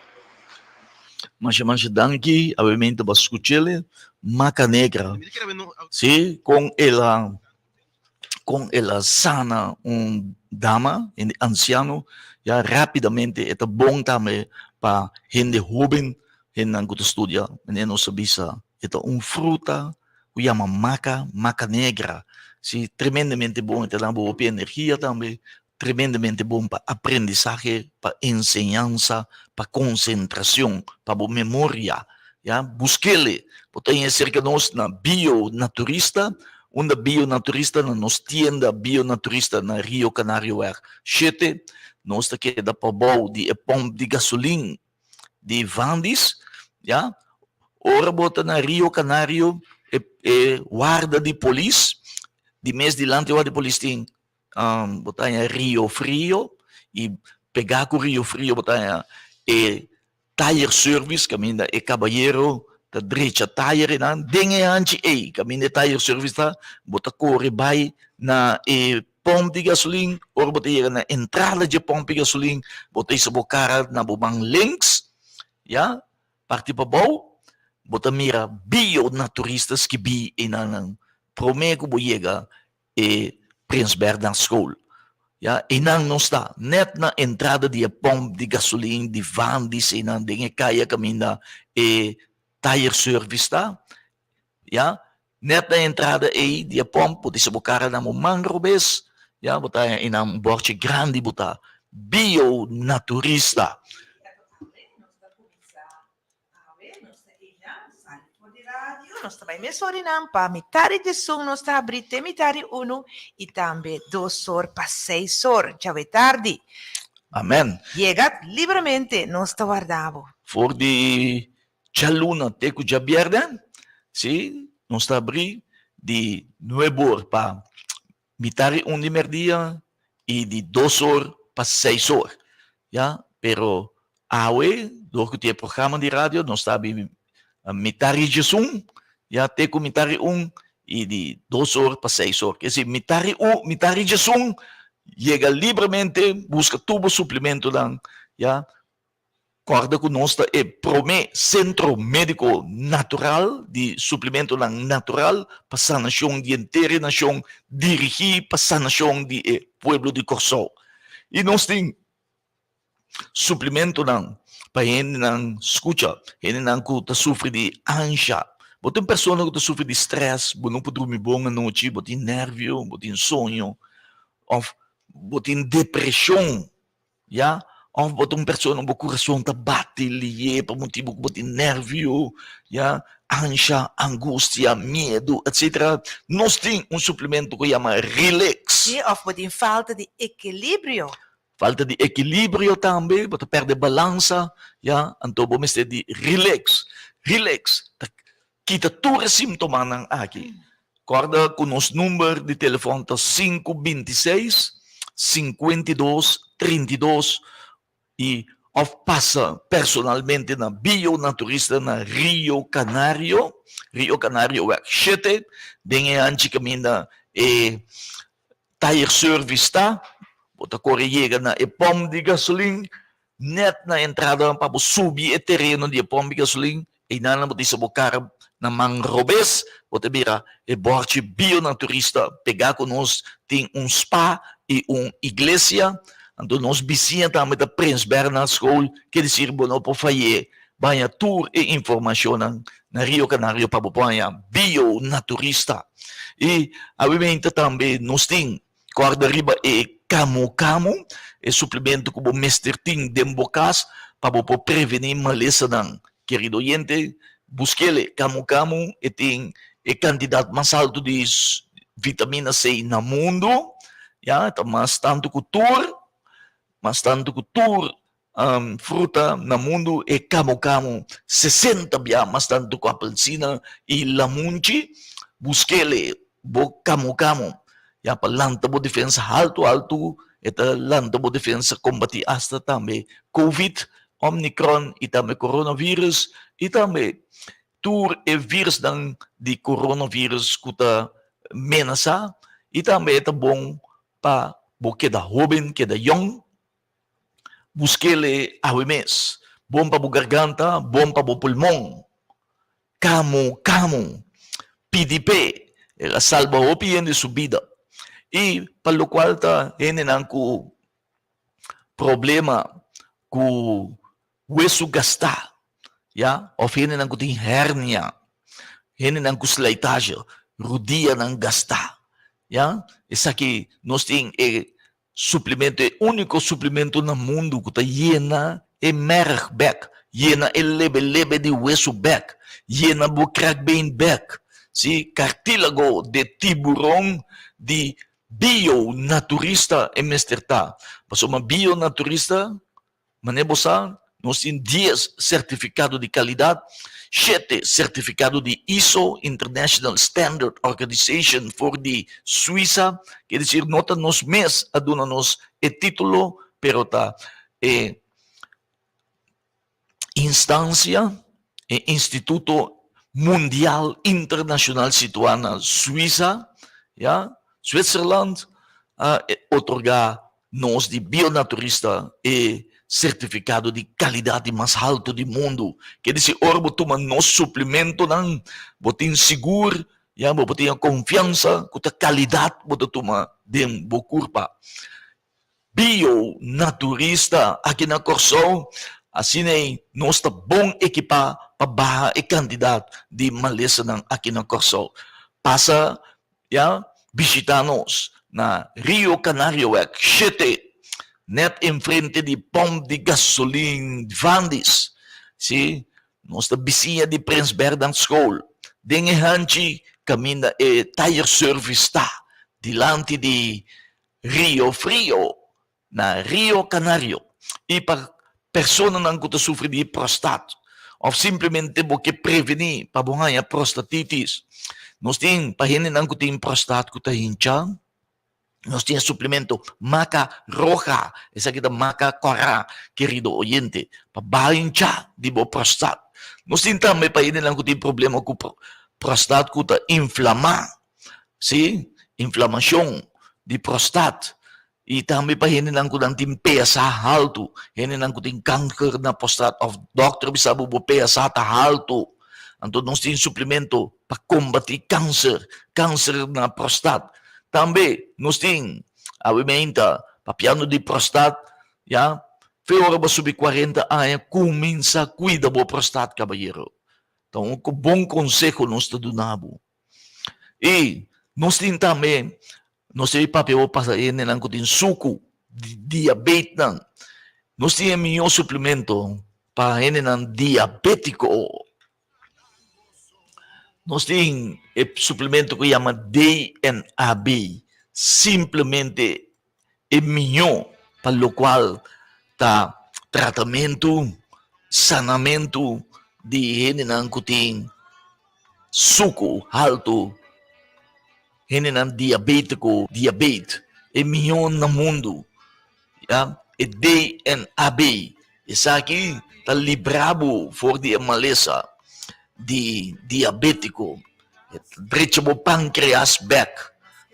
Mas danke, obviamente, para escutar marca negra. Sim, com ela sana dama, anciano, já rapidamente, é bom também para gente jovem, gente que estuda, não sabe se é fruta, que chama maca negra. Sim, tremendamente bom, te dá boa energia também, tremendamente bom para aprendizagem, para ensinança, para concentração, para boa memória. Já, busque-le, porque cerca de nós na bionaturista, onde bionaturista na nos tienda bionaturista na Rio Canário 7, nós aqui da pabau de pompa de gasolina de Vandis, já, ora bota na Rio Canário guarda de polícia, de mês de lante guarda de polícia tem botar Rio Frio e pegar com Rio Frio botar tire service, caminho é cabalheiro da direita tire na dengue antes caminho tire service tá botar corre vai na pompa de gasolina ou botar na entrada de pompa de gasolina botar isso bocara na bobang links já partir para bom botar mira bionaturistas que bi inang promego boyega Prince Bernhard School. Ja, inang não está net na entrada de pompa de gasolina de van de inang dinge kaya kami na tire service tá. Ja, net na entrada de pompa pode se bocar na mangrobes. Ja, botar inang borche grande botar bionaturista. Nós também me sorinam para metade de som nós está abrindo metade 1 e também 2 horas para 6 horas. Já é tarde. Amém. Chega livremente, nós está guardando. For de chaluna teco de abierda, sim, nós está abrindo de 9 horas para metade 1 de merdia e de 2 horas para 6 horas. Já, pero awe, do que tem programa de rádio, nós está abrindo metade de som, já tem comentário 1 e de 2 horas para 6 horas. Quer dizer, metade de som, chega livremente, busca tubo suplemento lá, já, corda conosco é Promé Centro Médico Natural, de suplemento lá natural, para sanação de inteira nação, dirigir para sanação de pueblo de Corsol. E nós temos suplemento lá, para gente não escuta, gente não que sofre de ansia. Tem pessoas que sofrem de estresse, não pode dormir bom à noite, tem nervio, tem sonho, ou tem depressão, já? Ou tem pessoas que o coração está batendo, por motivo que tem nervio, já? Ansia, angústia, medo, etc. Nós temos suplemento que chama Relax. Sim, ou tem falta de equilíbrio. Falta de equilíbrio também, você perde balança, já? Então, vamos ter de Relax. Relax. Kita tudo sintomas ng aqui. Corda com nosso número de telefone 526 52 32 e passa personalmente na bionaturista na Rio Canário 7, dengue antes caminha tire service tá, bota correga na pompa de gasolina, net na entrada para subir o terreno de pompa de gasolina e não pode se bocar na mangrobes, você vira borte bionaturista, pegar conosco, tem spa e igreja, então nós vizinhos também da Prince Bernhard School, quer dizer, não pode fazer, banha tour e informação na Rio Canario para banha bio-naturista. E obviamente também nós temos corda riba e camu-camu, e suplemento como Mr. Ting dembocas para prevenir maleza ng querido oyente, busquele camu-camu e tem e candidato mais alto de vitamina C no mundo, ya, mas tanto cultura, fruta no mundo e camu-camu 60 bia, mas tanto com apelsina e lamunchi, busquele bo camu-camu, ya, pa lanta bo defensa alto, eta lanta bo defensa combati hasta também COVID, Omicron e também coronavirus, e também tur e vírus de coronavírus kuta menasa, e também é bom para porque da jovem, que da young, busquele awimes, bom para o garganta, bom para o pulmão, camu, PDP, ela salva o opinião de sua vida. E para o qual está com problema com hueso gastar, ya, of henen ang kuting hernia, henen ang kuslaitagem, rodia ng gasta, ya, essa aqui nós tem suplemento, é único suplemento no mundo que está llena e mergback, llena e lebe de hueso back, llena bo crackbane back, si cartílago de tiburão de bio-naturista e mesterta. Mas uma bio-naturista, manebosa, nós temos 10 certificados de qualidade, 7 certificados de ISO, International Standard Organization for the Suíça, quer dizer, nota nos mês, aduna-nos o título, pero tá instância, Instituto Mundial Internacional situado na Suíça, ja, Switzerland, otorgar nós de bionaturista e certificado de qualidade mais alto do mundo. Quer dizer, orbo toma nosso suplemento, não, botem seguro, já, botem confiança, com a qualidade, botem toma de bo curpa. Bio-naturista, aqui na Corsol, assim é, nós está bom equipar para barra e candidato de maleza aqui na Corsol. Passa, já, visitar-nos na Rio Canario, 7, net em frente de pomp de gasolina Vandis, sim, nossa vizinha de Prince Bernhard School, dengue hanchi camina e tire service está dilante de Rio Frio, na Rio Canario, e para pessoa não que sofre de prostate, ou simplesmente porque prevenir para a prostatitis, nós temos para gente não que tem prostate que está hinchando. Nós temos suplemento maca roja, essa aqui da maca cora, querido oyente, para baixar de bo prostate. Nós temos também para ele não tem problema com prostate que está inflamar, sim, inflamação de prostate. E também para ele não tem PSA alto, ele não tem câncer na prostate, o doctor sabe o PSA está alto. Então nós temos suplemento para combater câncer na prostate. Também nós temos a aumenta para piano de prostate, já, fora para subir 40 anos, começa a cuidar do prostate, cabalheiro. Então, com bom conselho nós te damos. E nós temos também, nós temos papel para ele, não tem suco, diabetes, nós temos melhor suplemento para ele, não diabético. Nós temos suplemento que chama DNAB, simplesmente é melhor para o qual está tratamento, sanamento de gente que tem suco alto, gente diabético, diabetes, é melhor no mundo. Ja? É DNAB, isso aqui está librado fora de maleza. De diabético, direito o pâncreas back,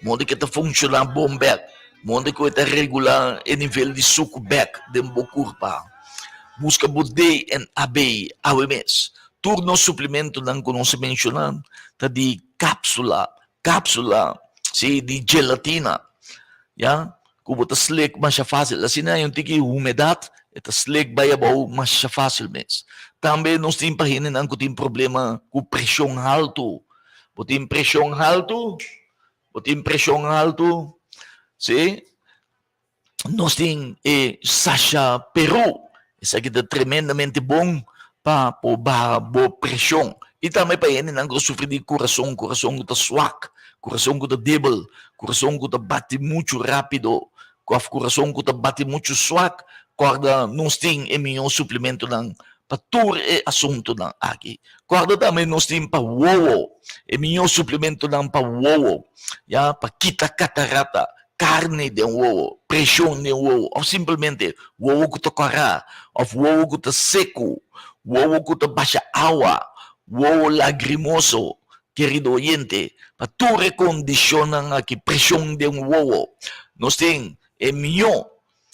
modo que está funcionando bom back, modo que está regular o nível de suco back de boa curva. Busca o DNAB, AWMS. Turno suplemento não que nós mencionamos, tá de cápsula, sim, de gelatina, já, kubo ta slick mas siya fácil. Assim na yung tiki humedad, ita slick bayabaw mas siya fácil mes. Também nós temos pahinin ang kuting problema com pressão alto. Butim pressão alto, sim? Nós temos Sasha Peru. Essa aqui é tremendamente bom para boa pressão. E também para ele não sofrer de coração que está swak, coração que está débil, coração que está bate muito rápido, coração que está bate muito swak, corda nós temos um suplemento para todo assunto aqui. Corda também nós temos para wowo, suplemento para wowo, para quitar catarata, carne de wowo, pressão de wowo, ou simplesmente wowo que está corra, ou wowo que está seco, wowo que está baixa água, wowo lagrimoso, querido oyente, para tu recondicionar aqui pressão de wowo. Nós temos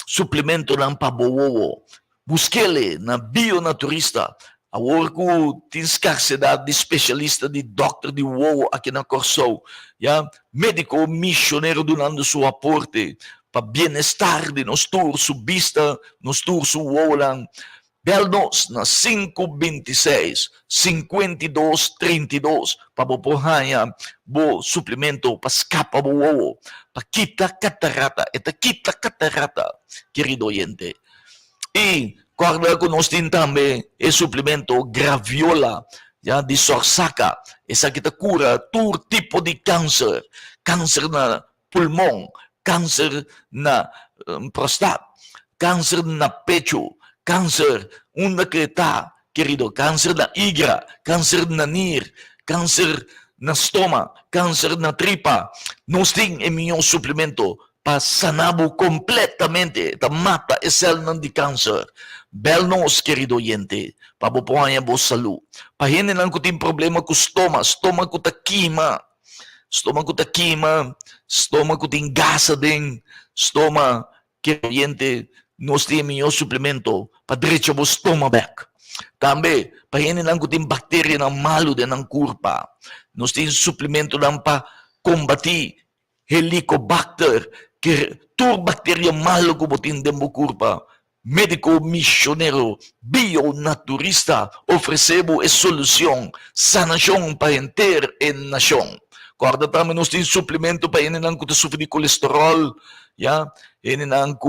suplemento para wowo. Busquele na bionaturista. Agora que tem escassidade de especialista, de doctor de wowo aqui na Corsou. Médico missionário donando seu aporte para bem-estar de nós todos, subista, nós todos, wowo lang. Bel-nos na 526-5232 para boporranha, bo suplemento para escapa bo wowo, para quita catarata, eta quita catarata, querido oyente. E guarda que nós temos também o suplemento graviola, de Sorsaca. Essa que cura todo tipo de câncer. Câncer na pulmão, câncer na prostate, câncer na pecho, câncer onde que está, querido, câncer na hígado, câncer na rir, câncer na estômago, câncer na tripa. Nós temos um suplemento para sanar completamente, para matar esse célula de câncer. Bel-nos, querido oyente, para pôr a boa saúde. Para gente não tem problema com o estômago está queima, estômago tem gás dentro, estômago, querido oyente, nós temos um suplemento para direito ao estômago. Também, para gente não tem bactéria na malo de na corpo, nós temos suplemento para combater Helicobacter, que toda bactéria malo que botin dentro do corpo. Médico missionário, bionaturista, oferecemos a solução, sanação para inteira a nação. Guarda também nós temos suplemento para ele não que sofre de colesterol, ele não que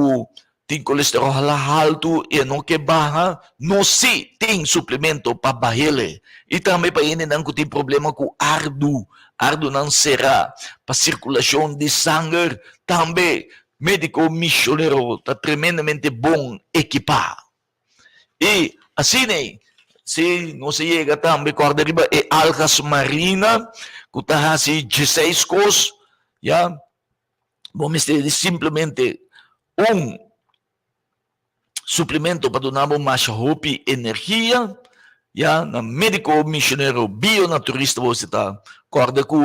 tem colesterol alto e não que barra, nós sim tem suplemento para barrele. E também para ele não que tem problema com ardo não será, para circulação de sangue, também médico missionário está tremendamente bom equipar. E assim, se não se chega também, guarda riba, é algas marina, que está assim 16 coisas, vamos ter simplesmente suplemento para dar mais roupa e energia, na médico missionário bionaturista você está, guarda que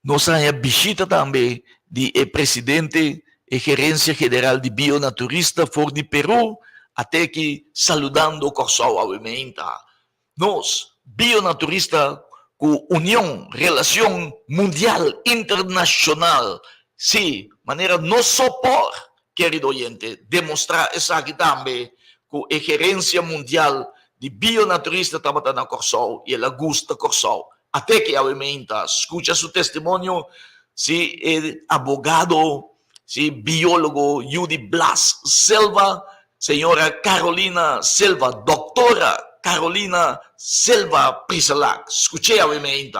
nós temos a visita também de presidente e gerência geral de bionaturista for de Peru, até que saludando o Corsau obviamente. Nós, bionaturista com União, Relação Mundial, Internacional, sim, maneira não só por, querido oyente, demonstrar isso aqui também, com a gerência mundial de bionaturista estava na Corsau e ela gosta Corsau. Até que obviamente escucha seu testemunho, se é abogado, se biólogo Judy Blas Silva, senhora Carolina Silva, doutora Carolina Silva Priselac. Escuché obviamente.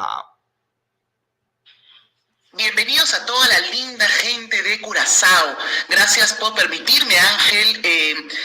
Bienvenidos a toda la linda gente de Curazao. Gracias por permitirme, Ángel,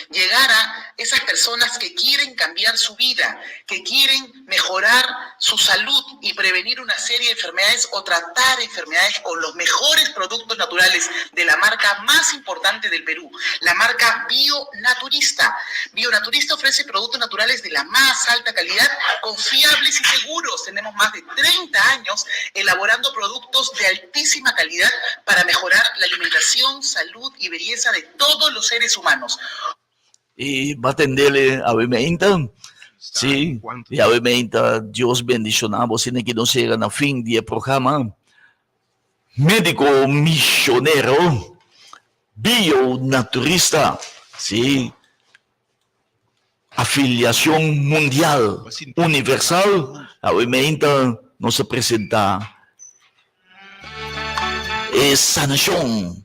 llegar a esas personas que quieren cambiar su vida, que quieren mejorar su salud y prevenir una serie de enfermedades o tratar enfermedades con los mejores productos naturales de la marca más importante del Perú, la marca Bionaturista. Bionaturista ofrece productos naturales de la más alta calidad, confiables y seguros. Tenemos más de 30 años elaborando productos de altísima calidad para mejorar la alimentación, salud y belleza de todos los seres humanos. E va atendere obviamente, sim, e obviamente Deus bendicionar você que não chega no fim do programa. Médico missionário, bionaturista, sim, afiliação mundial universal, obviamente nos apresenta sanação,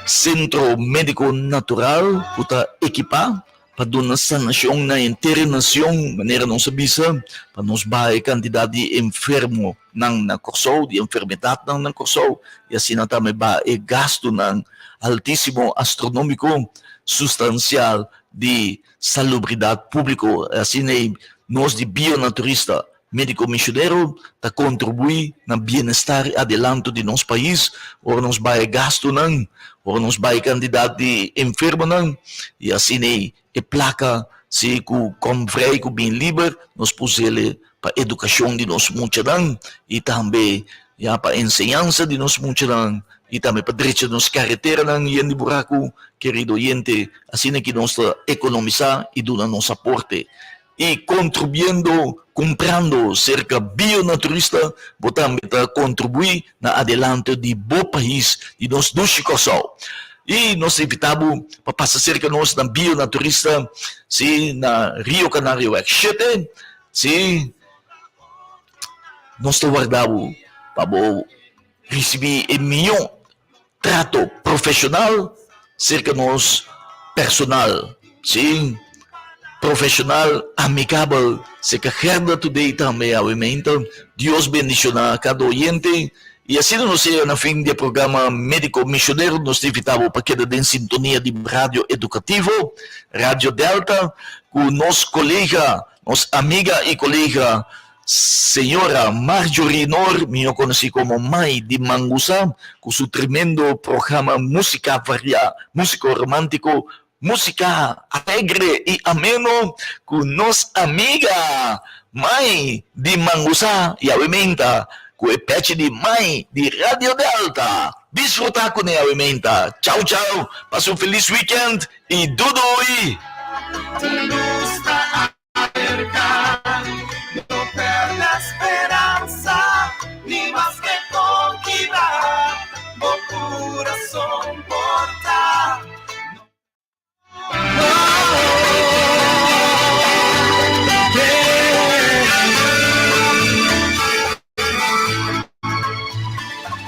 Centro Médico Natural, para equipar, para dar sanação na inteira nação, maneira não se bisa, para nos dar quantidade de enfermo na Corsol, de enfermidade na Corsol, e assim também vai gasto altíssimo astronômico substancial de salubridade pública, assim nós de bionaturista, médico missionário, para contribuir no bem-estar adelanto de nosso país, ou nos vai gasto ou nos vai quantidade de enfermo e assim e placa se com frei com bem livre nos pusele para educação de nós muitos e também para ensinança de nós muitos e também para direito de nós carretera e de buraco querido gente assim que nós economizar e dar nosso aporte e contribuindo comprando cerca bionaturista também para contribuir na adelante de bom país de nós do Chicosol. E nós evitamos para passar cerca nós na bionaturista, se na Rio Canário X7, se nós guardamos para receber melhor trato profissional, cerca nós personal, sim, profissional, amigável, se carrega today também, obviamente. Deus bendicionar cada oyente. E assim não sei, no fim do programa Médico Missionário, nós evitamos para quedar em sintonia de rádio educativo, Rádio Delta, com nosso colega, nossa amiga e colega, senhora Marjorie Nor, melhor conhecida como Mãe de Manguça, com seu tremendo programa Música Variada, Músico Romântico, Música Alegre e Ameno, com nossa amiga Mãe de Manguça, e aumenta com o pet de Mãe de Rádio Delta. Desfrutar com a aumenta. Tchau, tchau. Passa um feliz weekend e Dudoi. No perde a esperança, ni más que conquistar, o corazón porta.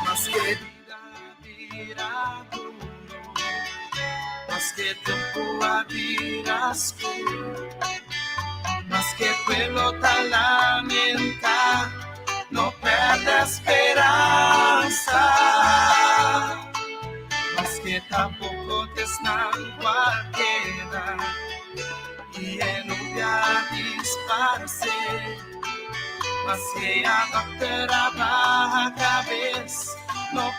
Más que vida duro, más que tiempo a vida oscuro. Más que pelota lamenta, no perde esperanza. Más que tampoco desnagua queda, y en un día disparse. Más que agua trabaja cabeza, no